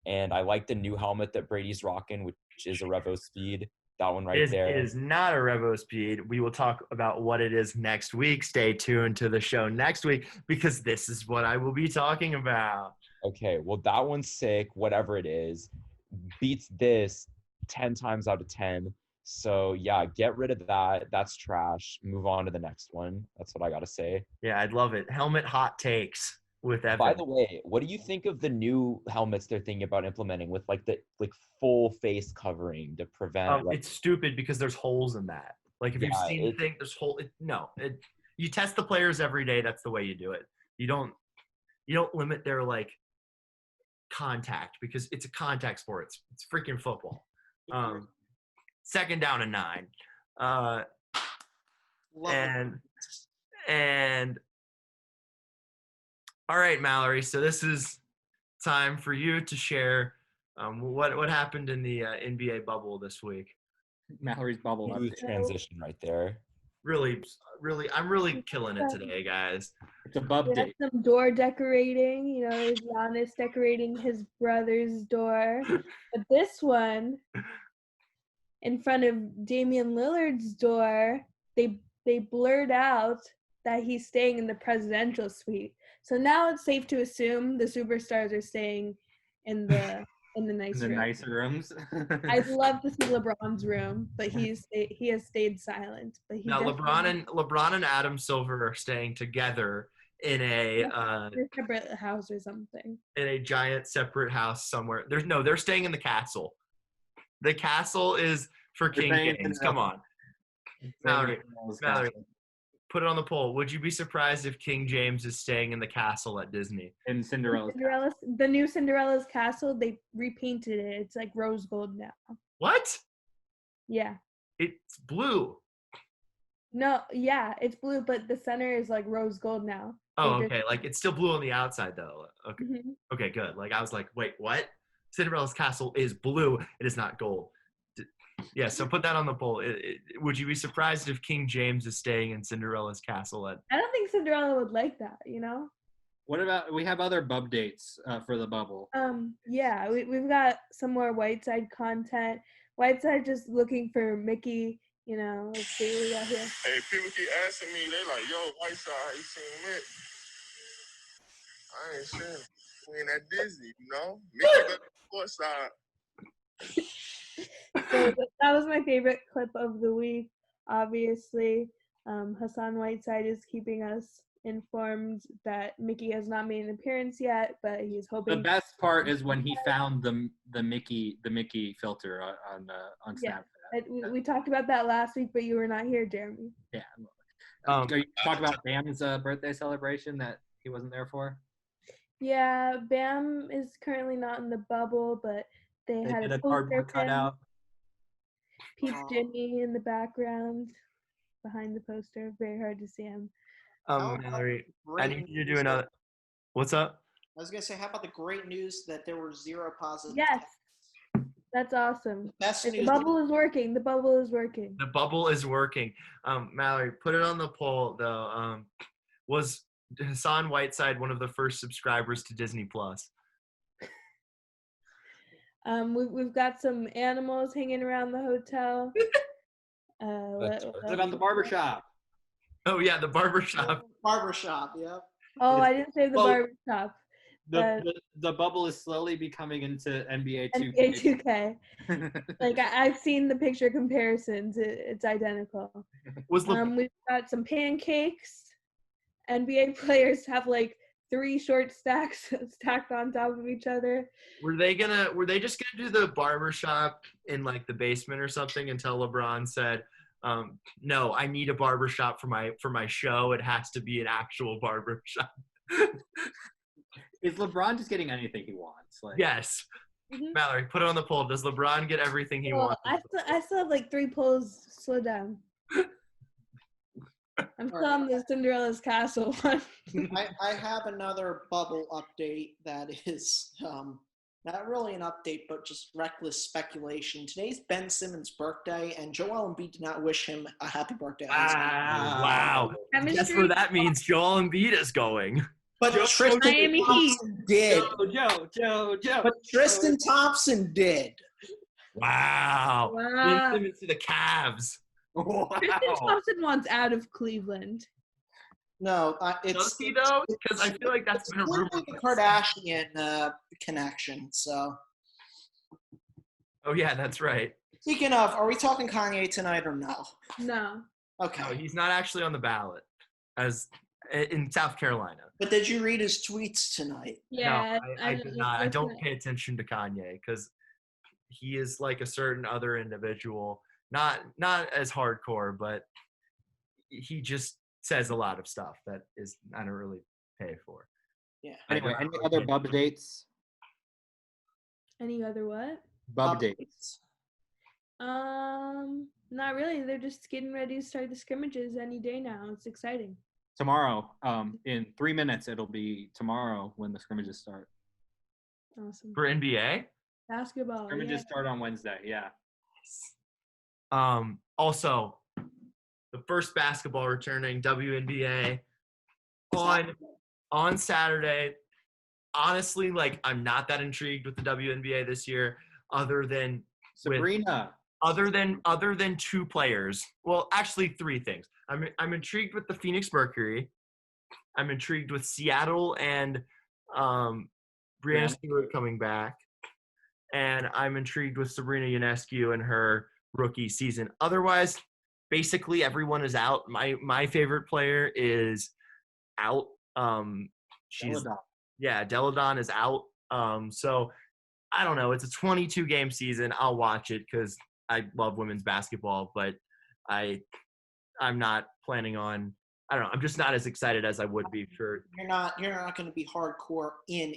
And I like the new helmet that Brady's rocking, which is a Revo Speed. That one right there. It is not a Revo Speed. We will talk about what it is next week. Stay tuned to the show next week, because this is what I will be talking about. Okay, well, that one's sick, whatever it is. Beats this 10 times out of 10. So, yeah, get rid of that. That's trash. Move on to the next one. That's what I got to say. Yeah, I'd love it. Helmet hot takes with Evan. By the way, what do you think of the new helmets they're thinking about implementing with the full face covering to prevent? It's stupid because there's holes in that. Like, if you've seen the thing, there's you test the players every day. That's the way you do it. You don't limit their contact, because it's a contact sport. It's freaking football. Second down and 9. And all right, Mallory. So this is time for you to share what happened in the NBA bubble this week. Mallory's bubble. Smooth transition right there. Really, I'm really killing it today, guys. It's a bub date. Some door decorating. There's Giannis decorating his brother's door. But this one, in front of Damian Lillard's door, they blurred out that he's staying in the presidential suite. So now it's safe to assume the superstars are staying in the nicer rooms. I'd love to see LeBron's room, but he has stayed silent. But now LeBron and Adam Silver are staying together in a separate house or something. In a giant separate house somewhere. They're staying in the castle. The castle is for King James. Come on, Mallory, put it on the poll. Would you be surprised if King James is staying in the castle at Disney? In Cinderella's the new Cinderella's castle, they repainted it. It's like rose gold now. What? Yeah. It's blue. No, yeah, it's blue, but the center is like rose gold now. Oh, okay. Like, it's still blue on the outside, though. Okay. Mm-hmm. Okay, good. Like, I was like, wait, what? Cinderella's castle is blue. It is not gold. Yeah, so put that on the poll. Would you be surprised if King James is staying in Cinderella's castle? I don't think Cinderella would like that, What about, we have other bub dates for the bubble? Yeah, we've got some more Whiteside content. Whiteside just looking for Mickey, let's see what we got here. Hey, people keep asking me, they like, yo, Whiteside, how you seen Mick? I ain't seen him. We ain't at Disney, Mickey better courtside. So that was my favorite clip of the week. Obviously, Hassan Whiteside is keeping us informed that Mickey has not made an appearance yet, but he's hoping. The best part is when he found the Mickey filter on Snapchat. Yeah, we talked about that last week, but you were not here, Jeremy. Yeah. Are you talking about Bam's birthday celebration that he wasn't there for? Yeah, Bam is currently not in the bubble, but they had a cardboard cutout. Pete's Jimmy in the background behind the poster. Very hard to see him. Mallory, I need you to do another. What's up? I was going to say, how about the great news that there were 0 positive Yes. tests? That's awesome. Best The news. bubble is working. The bubble is working. The bubble is working. Mallory, put it on the poll though. Was Hassan Whiteside one of the first subscribers to Disney Plus? We've got some animals hanging around the hotel. That's What about the barbershop? Oh yeah, the barbershop. Barbershop, yeah. Oh, I didn't say the Well, barbershop. The bubble is slowly becoming into NBA 2K. NBA 2K. Like I've seen the picture comparisons. It's identical. Was We've got some pancakes. NBA players have like 3 short stacks stacked on top of each other. Were they just gonna do the barbershop in like the basement or something until LeBron said, no, I need a barbershop for my show. It has to be an actual barbershop. Is LeBron just getting anything he wants? Like, Yes. Mhm. Mallory, put it on the poll. Does LeBron get everything he wants? I still have like 3 polls. Slow down. I'm still on the Cinderella's Castle one. I have another bubble update that is not really an update, but just reckless speculation. Today's Ben Simmons' birthday, and Joel Embiid did not wish him a happy birthday. Wow. Guess Chemistry. where that means Joel Embiid is going. But Tristan Miami Heat. Thompson did. Joe. But Tristan Thompson did. Wow. Wow. Ben Simmons to the Cavs. Tristan Thompson wants out of Cleveland. No, it's Does he though? Because I feel like that's been a rumor. the Kardashian connection. So, Oh yeah, that's right. speaking of, are we talking Kanye tonight or no? No. Okay. No, he's not actually on the ballot as in South Carolina. But did you read his tweets tonight? Yeah. No, I did not. I don't pay attention to Kanye because he is like a certain other individual. Not as hardcore, but he just says a lot of stuff that is I don't really pay for. Yeah. Anyway, any other bub dates? Any other what? Bub dates. Not really. They're just getting ready to start the scrimmages any day now. It's exciting. Tomorrow, in 3 minutes, it'll be tomorrow when the scrimmages start. Awesome. For NBA? Basketball. Scrimmages start on Wednesday. Yeah. Also, the first basketball returning WNBA on Saturday. Honestly, like I'm not that intrigued with the WNBA this year, other than Sabrina. Other than 2 players. Well, actually 3 things. I'm intrigued with the Phoenix Mercury. I'm intrigued with Seattle and Brianna Stewart coming back. And I'm intrigued with Sabrina Ionescu and her rookie season. Otherwise, basically everyone is out. My favorite player is out. Deladon is out. So I don't know. It's a 22 game season. I'll watch it because I love women's basketball, but I'm not planning on. I don't know. I'm just not as excited as I would be for. You're not going to be hardcore in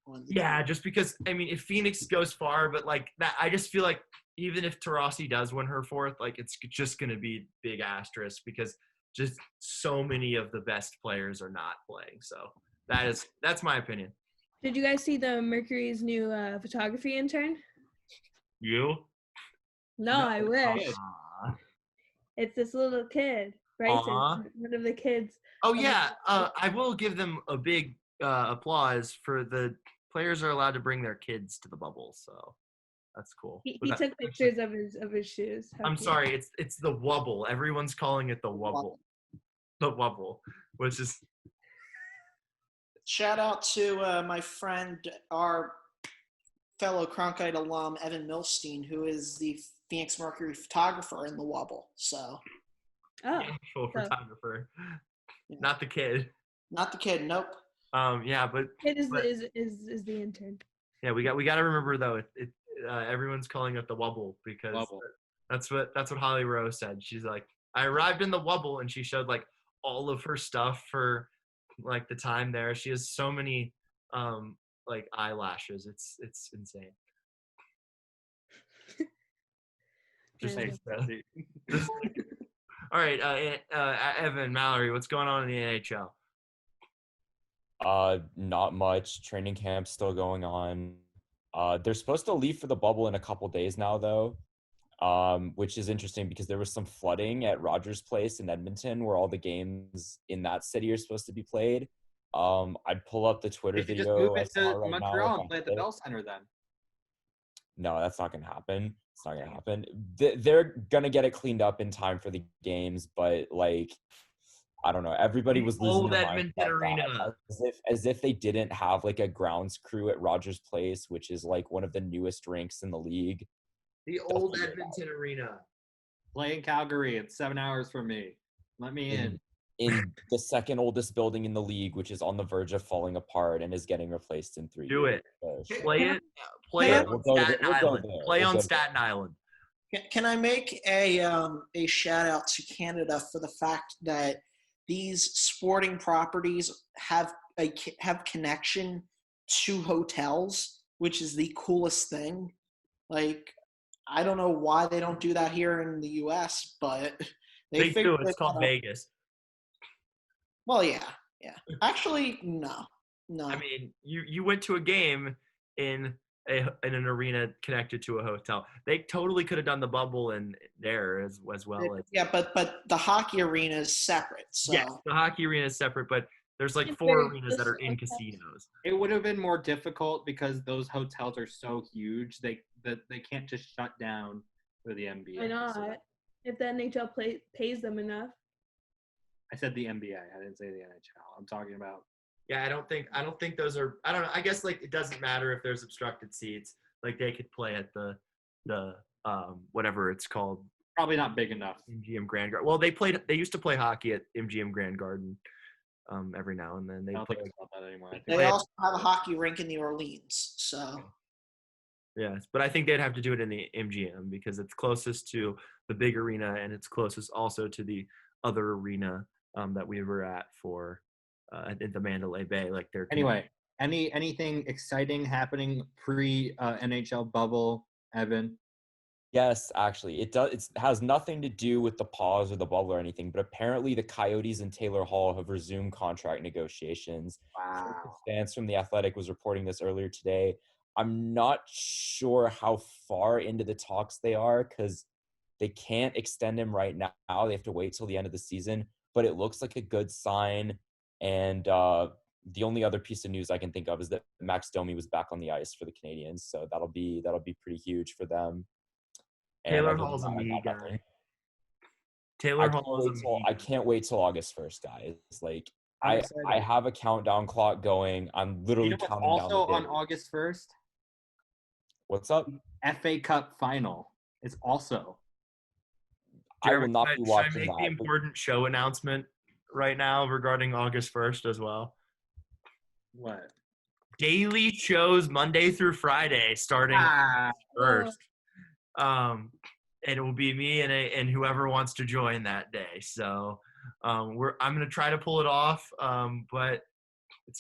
on the Yeah, just because I mean, if Phoenix goes far, but like that, I just feel like even if Taurasi does win her 4th, like it's just going to be big asterisk because just so many of the best players are not playing. So that's my opinion. Did you guys see the Mercury's new photography intern? You? No, I wish. Aw. It's this little kid, right? So Aw. it's one of the kids. Oh yeah, I will give them a big applause for the players are allowed to bring their kids to the bubble, so that's cool. He But took pictures of his shoes. How I'm cute. sorry, it's the wubble. Everyone's calling it the wubble. The wubble, which is Shout out to my friend, our fellow Cronkite alum, Evan Milstein, who is the Phoenix Mercury photographer in the Wubble. So, Oh, the actual so- photographer, Yeah. not the kid. not the kid. Nope. Yeah, but kid is but- the intern. yeah, we got to remember though. Everyone's calling it the wubble because Wubble. that's what Holly Rose said. She's like, I arrived in the wubble, and she showed like all of her stuff for like the time there. She has so many like eyelashes. It's insane. Just, Yeah. just all right, Evan, Mallory, what's going on in the NHL? Not much. Training camp still going on. They're supposed to leave for the bubble in a couple days now, though, which is interesting because there was some flooding at Rogers Place in Edmonton where all the games in that city are supposed to be played. I'd pull up the Twitter They should just video move I it saw to right now. Montreal if and play I at the hit. Bell Center then. No, that's not going to happen. It's not going to happen. They're going to get it cleaned up in time for the games, but like, I don't know. Everybody was losing Old their mind Edmonton about Arena. that, as if they didn't have like a grounds crew at Rogers Place, which is like one of the newest rinks in the league. The They'll old figure it out. Edmonton Arena. Play in Calgary. It's 7 hours from me. Let me in. In the second oldest building in the league, which is on the verge of falling apart and is getting replaced in 3 Do years. it. Play it. Play Yeah, it we'll on go there. Staten We'll go Island. there. Play We'll on go Staten Island. Can I make a shout out to Canada for the fact that these sporting properties have connection to hotels, which is the coolest thing. Like, I don't know why they don't do that here in the U.S., but They do. figured It's it called out. Vegas. Well, yeah. Actually, no. I mean, you went to a game in an arena connected to a hotel. They totally could have done the bubble in there as well. Yeah, but the hockey arena is separate. So Yes, the hockey arena is separate, but there's like It's 4 very arenas that are in close. casinos. It would have been more difficult because those hotels are so huge. They can't just shut down for the NBA. Why not? If the NHL pays them enough. I said the NBA. I didn't say the NHL. I'm talking about. Yeah, I don't think those are. I don't know. I guess like it doesn't matter if there's obstructed seats. Like they could play at the whatever it's called. Probably not big enough. MGM Grand Garden. Well, they used to play hockey at MGM Grand Garden every now and then. I don't think it's about that anymore. I think they also have a hockey rink in New Orleans. So yes, but I think they'd have to do it in the MGM because it's closest to the big arena and it's closest also to the other arena that we were at for at the Mandalay Bay. Like they're Anyway, anything exciting happening pre NHL bubble, Evan? Yes, actually, it does. It has nothing to do with the pause or the bubble or anything. But apparently, the Coyotes and Taylor Hall have resumed contract negotiations. Wow. Stance from The Athletic was reporting this earlier today. I'm not sure how far into the talks they are because they can't extend him right now. They have to wait till the end of the season. But it looks like a good sign. And the only other piece of news I can think of is that Max Domi was back on the ice for the Canadians. So that'll be pretty huge for them. Taylor Hall's a me guy. Taylor Hall is a me. I can't wait till August 1st, guys. Like I'm I excited. have a countdown clock going. I'm literally You know what's counting down also the on days. August 1st? What's up? FA Cup final is also. I will not be Should I watching make that. the important show announcement right now regarding August 1st as well? What? Daily shows Monday through Friday starting first. And it will be me and whoever wants to join that day. So I'm gonna try to pull it off, but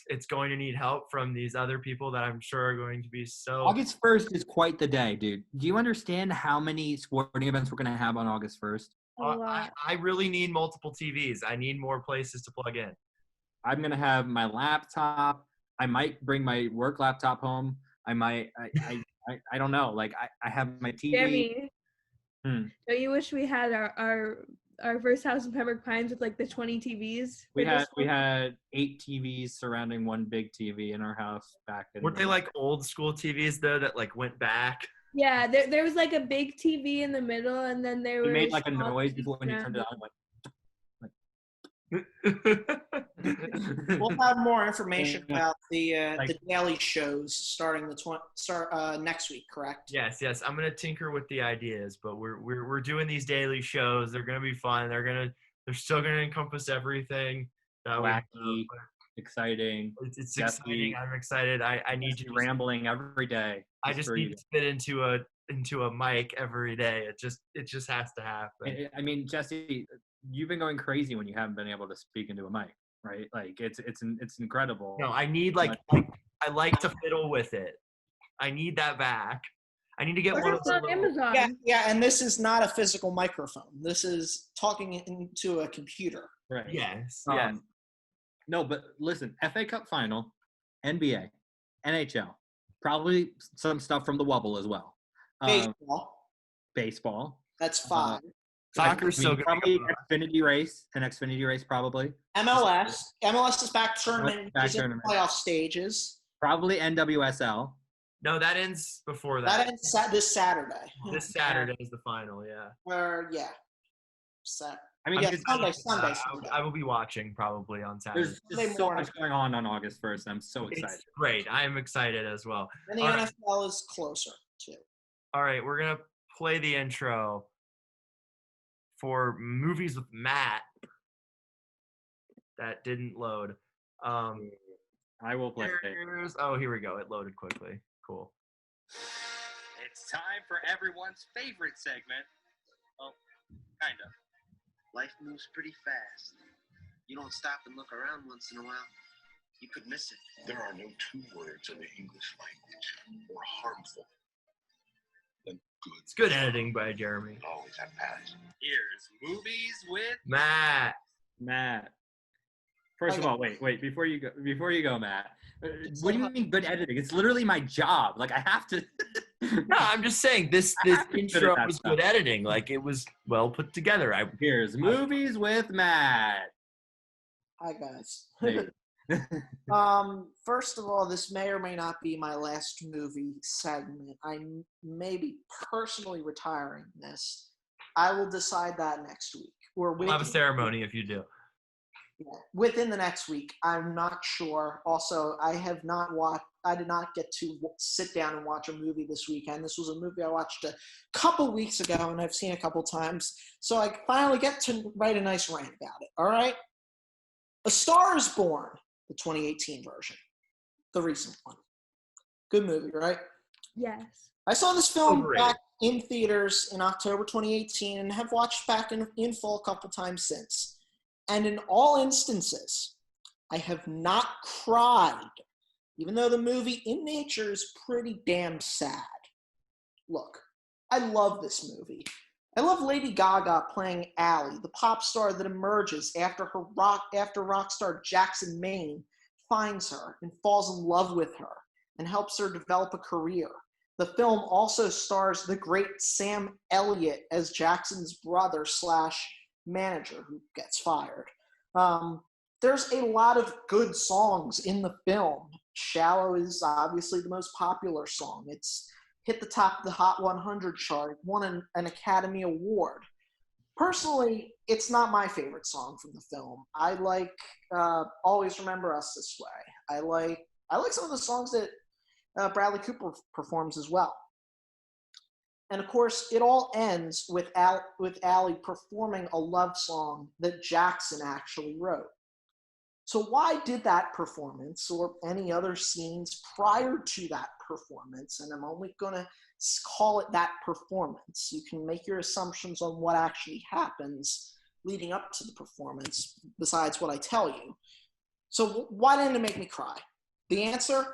it's going to need help from these other people that I'm sure are going to be so. August 1st is quite the day, dude. Do you understand how many sporting events we're going to have on August 1st? I really need multiple TVs. I need more places to plug in. I'm going to have my laptop. I might bring my work laptop home. I might, I don't know. Like I have my TV. Jeremy, don't you wish we had our first house in Pembroke Pines with like the 20 TVs? We had 8 TVs surrounding one big TV in our house back in. Weren't they like old school TVs though that like went back? Yeah, there was like a big TV in the middle, and then there was. It made like a noise before when you turned it on, like. we'll have more information about the daily shows starting next week, correct? Yes. I'm gonna tinker with the ideas, but we're doing these daily shows. They're gonna be fun. They're still gonna encompass everything. Wacky, exciting. It's exciting. I'm excited. I need you rambling every day. I just need to fit into a mic every day. It just has to happen. I mean, Jesse, you've been going crazy when you haven't been able to speak into a mic, right? Like it's incredible. No, I need I like to fiddle with it. I need that back. I need to get one of those. on Amazon. Yeah, and this is not a physical microphone. This is talking into a computer. Right. Yes. No, but listen, FA Cup final, NBA, NHL, Probably some stuff from the Wubble as well. Baseball. That's 5. Soccer's so good. Probably Xfinity race, an Xfinity race probably. MLS is back tournament. Back Is in tournament. playoff stages. Probably NWSL. No, that ends before that. That ends this Saturday. This Saturday is the final, yeah. I mean, Sunday. I will be watching probably on Saturday. There's just so much going on August 1st. I'm so excited. It's great. I am excited as well. And the NFL is closer, too. All right, we're going to play the intro for Movies with Matt. That didn't load. I will play it. Oh, here we go. It loaded quickly. Cool. It's time for everyone's favorite segment. Oh, kind of. Life moves pretty fast. You don't stop and look around once in a while, you could miss it. There are no 2 words in the English language more harmful than good. It's good editing by Jeremy. Always have passion. Here's Movies with Matt. First of all, wait. Before you go, Matt. What do you mean good editing? It's literally my job. Like I have to. No, I'm just saying this intro was good editing. Like it was well put together. Here's Movies with Matt. Hi guys. First of all, this may or may not be my last movie segment. I may be personally retiring this. I will decide that next week. We'll have a ceremony if you do. Yeah, within the next week. I'm not sure. Also, I did not get to sit down and watch a movie this weekend. This was a movie I watched a couple weeks ago and I've seen a couple times. So I finally get to write a nice rant about it. All right? A Star is Born, the 2018 version. The recent one. Good movie, right? Yes. I saw this film back in theaters in October 2018 and have watched back in full a couple times since. And in all instances, I have not cried, even though the movie in nature is pretty damn sad. Look, I love this movie. I love Lady Gaga playing Allie, the pop star that emerges after rock star Jackson Maine finds her and falls in love with her and helps her develop a career. The film also stars the great Sam Elliott as Jackson's brother / manager who gets fired. There's a lot of good songs in the film. Shallow is obviously the most popular song. It's hit the top of the Hot 100 chart, won an Academy Award. Personally, it's not my favorite song from the film. I like Always Remember Us This Way. I like some of the songs that Bradley Cooper performs as well. And of course, it all ends with Allie performing a love song that Jackson actually wrote. So why did that performance or any other scenes prior to that performance, and I'm only going to call it that performance. You can make your assumptions on what actually happens leading up to the performance besides what I tell you. So why didn't it make me cry? The answer,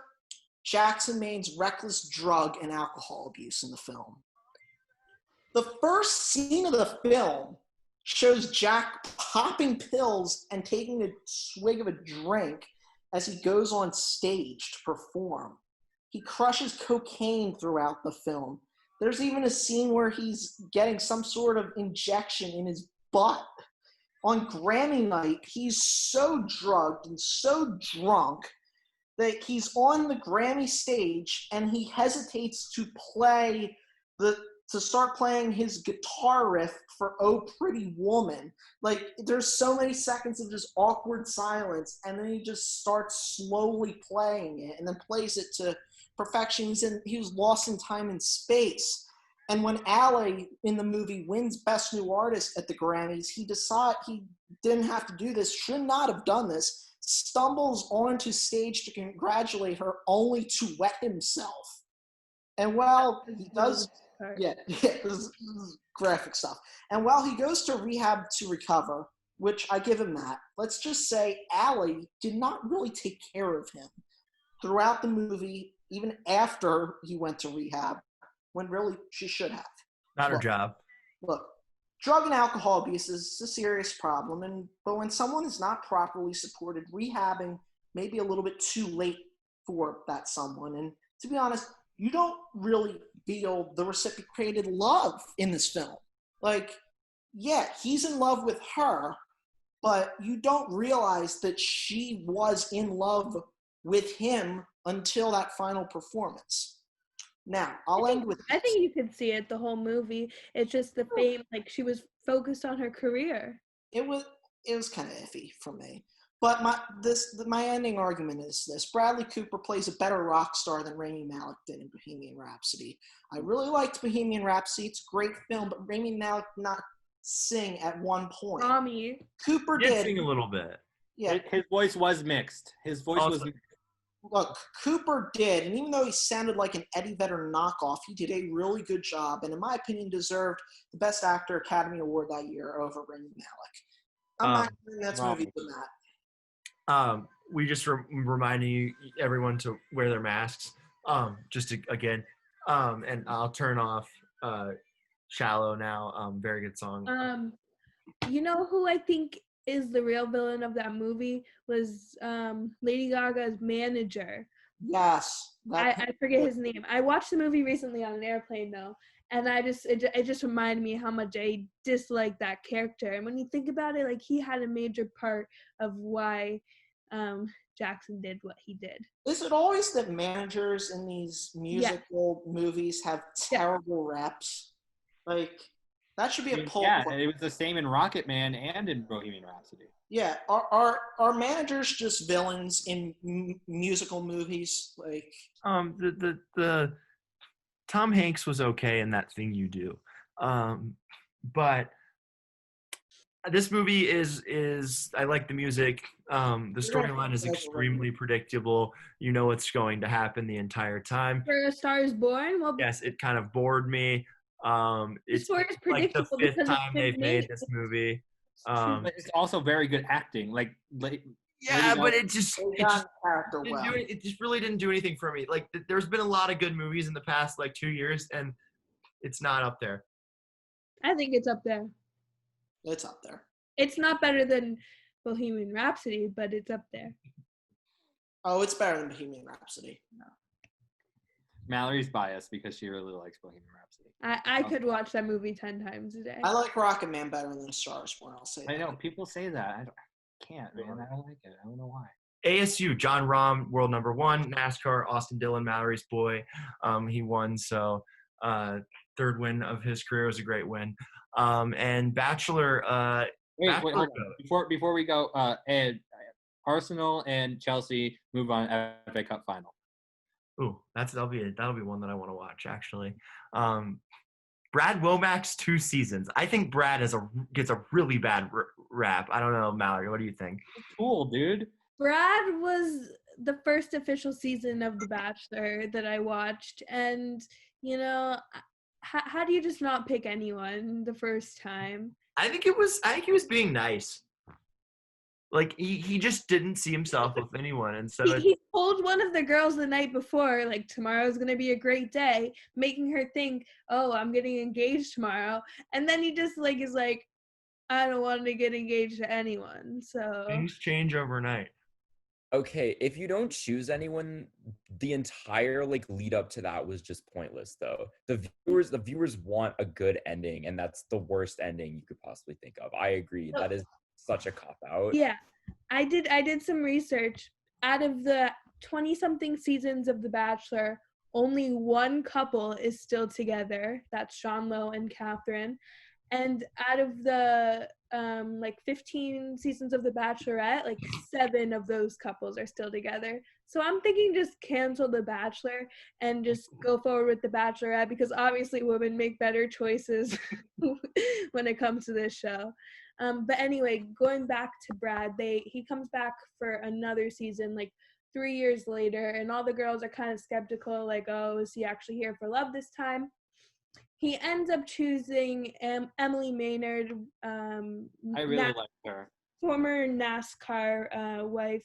Jackson Maine's reckless drug and alcohol abuse in the film. The first scene of the film shows Jack popping pills and taking a swig of a drink as he goes on stage to perform. He crushes cocaine throughout the film. There's even a scene where he's getting some sort of injection in his butt. On Grammy night, he's so drugged and so drunk that he's on the Grammy stage and he hesitates to start playing his guitar riff for Oh Pretty Woman. Like, there's so many seconds of just awkward silence, and then he just starts slowly playing it, and then plays it to perfection. He was lost in time and space. And when Allie in the movie wins Best New Artist at the Grammys, he decided he didn't have to do this, should not have done this, stumbles onto stage to congratulate her only to wet himself. And while he does... Yeah, this is graphic stuff. And while he goes to rehab to recover, which I give him that, let's just say Allie did not really take care of him throughout the movie, even after he went to rehab, when really she should have. Not her job. Look, drug and alcohol abuse is a serious problem, but when someone is not properly supported, rehabbing may be a little bit too late for that someone, and to be honest, you don't really feel the reciprocated love in this film. Like, yeah, he's in love with her, but you don't realize that she was in love with him until that final performance. Now, I'll end with I think you could see it the whole movie. It's just the fame, like she was focused on her career. it was kind of iffy for me. But my ending argument is this: Bradley Cooper plays a better rock star than Rami Malek did in Bohemian Rhapsody. I really liked Bohemian Rhapsody; it's a great film, but Rami Malek did not sing at one point. Rami. Cooper He did did. sing a little bit. Yeah, His voice was mixed. His voice was. Look, Cooper did, and even though he sounded like an Eddie Vedder knockoff, he did a really good job, and in my opinion, deserved the Best Actor Academy Award that year over Rami Malek. I'm not giving that movie than that. We just reminding you everyone to wear their masks. Just to, again, and I'll turn off "Shallow" now. Very good song. You know who I think is the real villain of that movie was Lady Gaga's manager. Yes. I forget his name. I watched the movie recently on an airplane though, and it just reminded me how much I dislike that character. And when you think about it, like he had a major part of why Jackson did what he did. Is it always that managers in these musical movies have terrible reps? Like, that should be a poll. Yeah, it was the same in Rocket Man and in Bohemian Rhapsody. Yeah, are managers just villains in musical movies? Like, The Tom Hanks was okay in That Thing You Do, but this movie is I like the music. The storyline is extremely predictable. You know what's going to happen the entire time. For A Star Is Born? Well, yes, it kind of bored me. It's like the fifth time they've made this movie. But it's also very good acting. But it just really didn't do anything for me. Like there's been a lot of good movies in the past like 2 years, and it's not up there. I think it's up there. It's up there. It's not better than Bohemian Rhapsody, but it's up there. Oh, it's better than Bohemian Rhapsody. No. Mallory's biased because she really likes Bohemian Rhapsody. I could watch that movie 10 times a day. I like Rocket Man better than Star Is Born, I'll say that. I know, people say that. I can't, man. I don't like it. I don't know why. ASU, John Rahm, world number 1, NASCAR, Austin Dillon, Mallory's boy. He won, so third win of his career was a great win. And Bachelor. Wait, hold on. Before we go, Ed, Arsenal and Chelsea move on FA Cup final. Ooh, that'll be one that I want to watch actually. Brad Womack's 2 seasons. I think Brad gets a really bad rap. I don't know, Mallory. What do you think? Cool, dude. Brad was the first official season of The Bachelor that I watched, and you know, how do you just not pick anyone the first time? I think he was being nice. Like he just didn't see himself with anyone, and so he told one of the girls the night before, like, tomorrow's gonna be a great day, making her think, oh, I'm getting engaged tomorrow, and then he just like is like, I don't want to get engaged to anyone. So things change overnight. Okay, if you don't choose anyone, the entire lead up to that was just pointless though. The viewers want a good ending, and that's the worst ending you could possibly think of. I agree. That is such a cop out. Yeah. I did some research. Out of the 20-something seasons of The Bachelor, only one couple is still together. That's Sean Lowe and Catherine. And out of the 15 seasons of The Bachelorette, 7 of those couples are still together. So I'm thinking just cancel The Bachelor and just go forward with The Bachelorette, because obviously women make better choices when it comes to this show. But anyway, going back to Brad, he comes back for another season 3 years later, and all the girls are kind of skeptical, oh, is he actually here for love this time? He ends up choosing Emily Maynard. I really like her. Former NASCAR wife,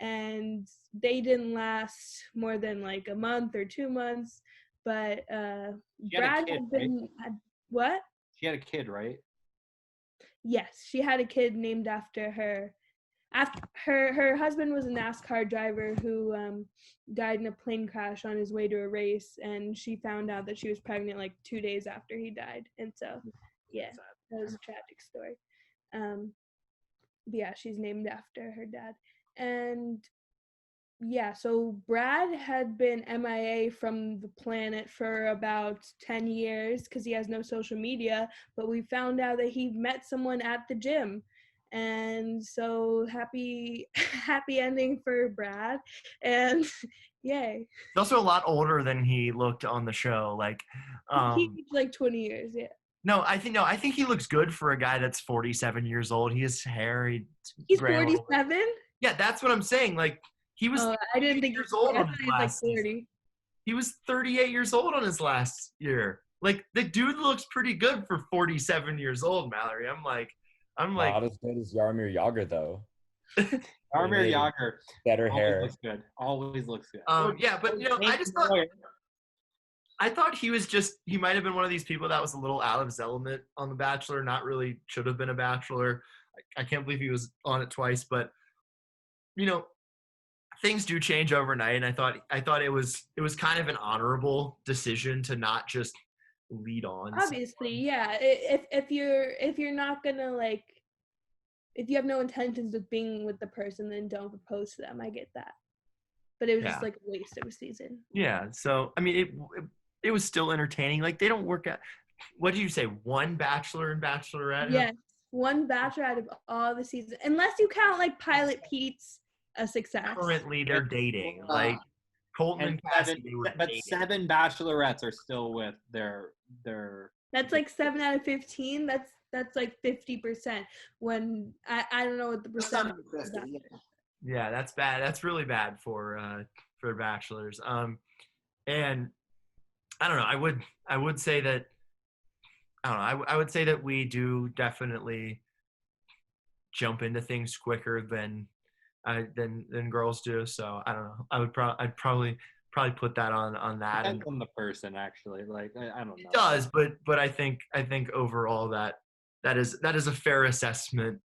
and they didn't last more than a month or 2 months. But Brad had been what? She had a kid, right? Yes, she had a kid named after her. after her husband was a NASCAR driver who died in a plane crash on his way to a race, and she found out that she was pregnant like 2 days after he died. And so, yeah, that was a tragic story. But yeah, she's named after her dad. And yeah, so Brad had been MIA from the planet for about 10 years because he has no social media, but we found out that he met someone at the gym. And so happy ending for Brad. And yay. He's also a lot older than he looked on the show. Like, He aged like 20 years, yeah. No, I think he looks good for a guy that's 47 years old. He has hair. He's 47? Yeah, that's what I'm saying. Like, he was I didn't think years old on his he was like last 40. season. He was 38 years old on his last year. Like, the dude looks pretty good for 47 years old, Mallory. I'm like not as good as Jaromir Jagr though. Jaromir Jagr better hair. Looks good. Always looks good. Yeah, but I thought he might have been one of these people that was a little out of his element on The Bachelor, not really should have been a Bachelor. I can't believe he was on it twice, but things do change overnight, and I thought it was kind of an honorable decision to not just lead on. Obviously, yeah. If you're not gonna like, if you have no intentions of being with the person, then don't propose to them. I get that, but it was just like a waste of a season. Yeah. So I mean, it was still entertaining. Like, they don't work out. What did you say? One Bachelor and Bachelorette? Yes, one Bachelor out of all the seasons, unless you count like Pilot Pete's a success. Currently, they're dating. Like Colton and Cassie, but dating. 7 Bachelorettes are still with their. That's like 7 out of 15. That's like 50%. When I don't know what the percentage is. Yeah, that's bad. That's really bad for bachelors. And I don't know. I would say that. I don't know. I would say that we do definitely jump into things quicker than girls do. So I don't know. I'd probably put that on that. Depends on the person, actually. Like I don't know. It does, but I think overall that is a fair assessment.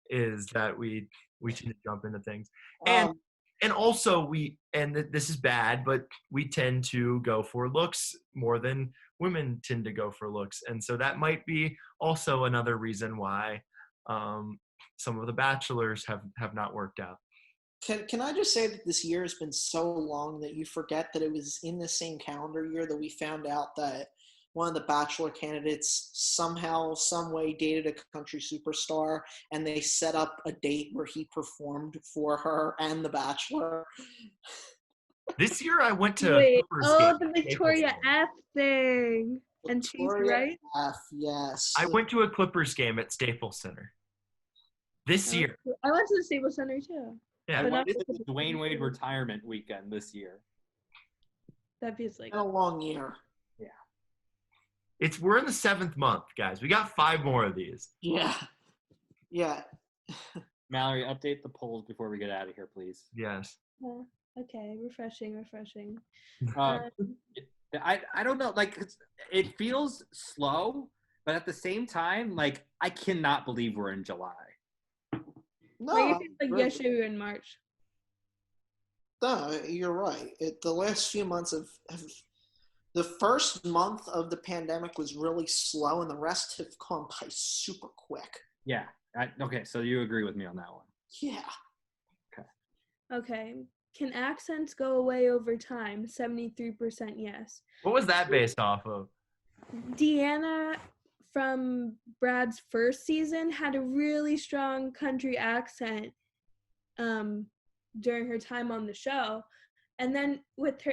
Is that we tend to jump into things, and also this is bad, but we tend to go for looks more than women tend to go for looks, and so that might be also another reason why some of the bachelors have not worked out. Can I just say that this year has been so long that you forget that it was in the same calendar year that we found out that one of the Bachelor candidates somehow, some way dated a country superstar, and they set up a date where he performed for her and The Bachelor. This year I went to the Victoria F thing. And she's right? F, yes. I went to a Clippers game at Staples Center. This year. I went to the Staples Center too. Yeah. This is Dwayne Wade retirement weekend this year. That feels like a long year. Yeah. We're in the 7th month, guys. We got 5 more of these. Yeah. Yeah. Mallory, update the polls before we get out of here, please. Yes. Okay, refreshing. I don't know, like it feels slow, but at the same time, like I cannot believe we're in July. No, like yesterday we were in March. No, you're right. The last few months have the first month of the pandemic was really slow, and the rest have gone by super quick. Yeah. Okay, so you agree with me on that one? Yeah. Okay. Can accents go away over time? 73% yes. What was that based off of? Deanna from Brad's first season had a really strong country accent during her time on the show. And then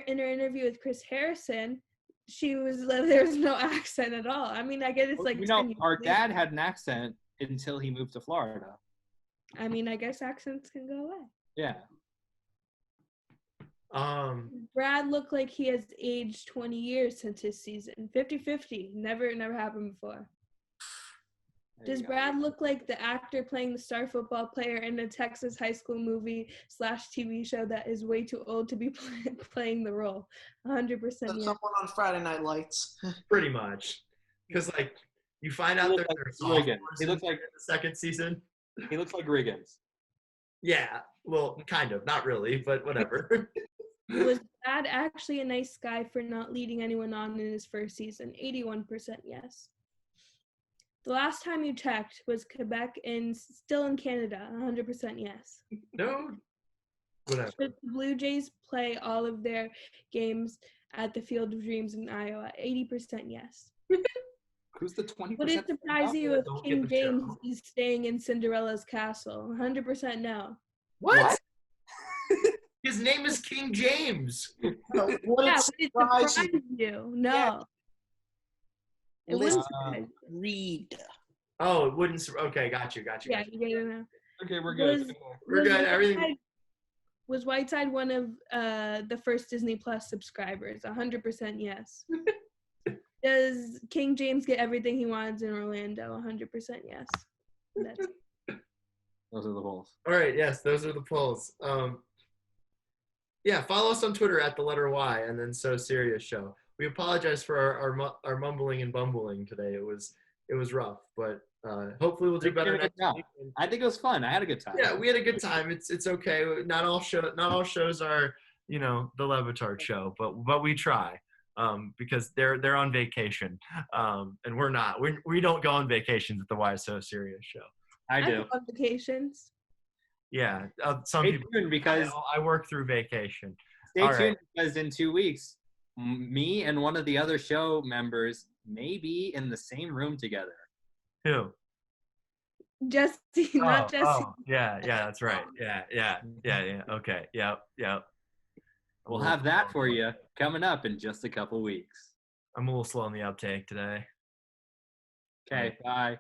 in her interview with Chris Harrison, there was no accent at all. I mean, I guess it's like... our dad had an accent until he moved to Florida. I mean, I guess accents can go away. Yeah. Brad looked like he has aged 20 years since his season. 50-50. Never happened before. Does Brad look like the actor playing the star football player in a Texas high school movie / TV show that is way too old to be playing the role? 100% yes. Someone on Friday Night Lights. Pretty much. Because, like, you find out there's he looks like in the second season. He looks like Riggins. Yeah, well, kind of, not really, but whatever. Was Brad actually a nice guy for not leading anyone on in his first season? 81% yes. The last time you checked, was Quebec still in Canada? 100% yes. No, whatever. Should the Blue Jays play all of their games at the Field of Dreams in Iowa? 80% yes. Who's the 20%? Would it surprise you if Don't King get the James show. is staying in Cinderella's castle? 100% no. What? His name is King James. Would Yeah, it would it surprise surprise you? you? No. Yeah. It Listen, wouldn't surprise you. Read. Oh, it wouldn't. Okay, got you. Yeah, you get it now. Okay, we're good. We're good. Everything. Was Whiteside one of the first Disney Plus subscribers? 100% yes. Does King James get everything he wants in Orlando? 100% yes. That's it. Those are the polls. All right. Yes, those are the polls. Yeah, follow us on Twitter at the letter Y and then So Serious Show. We apologize for our mumbling and bumbling today. It was rough, but hopefully we'll do better next week. I think it was fun. I had a good time. Yeah, we had a good time. It's okay. Not all shows are the Levitard show, but we try because they're on vacation, and we're not. We don't go on vacations at the Why So Serious Show. I do. go on vacations. Yeah, some Stay people. tuned because I work through vacation. stay All tuned right. because in 2 weeks, me and one of the other show members may be in the same room together. Who? Jesse, not Jesse. Oh, yeah, that's right. Yeah. Okay, yep. We'll have that for you coming up in just a couple weeks. I'm a little slow on the uptake today. Okay, bye.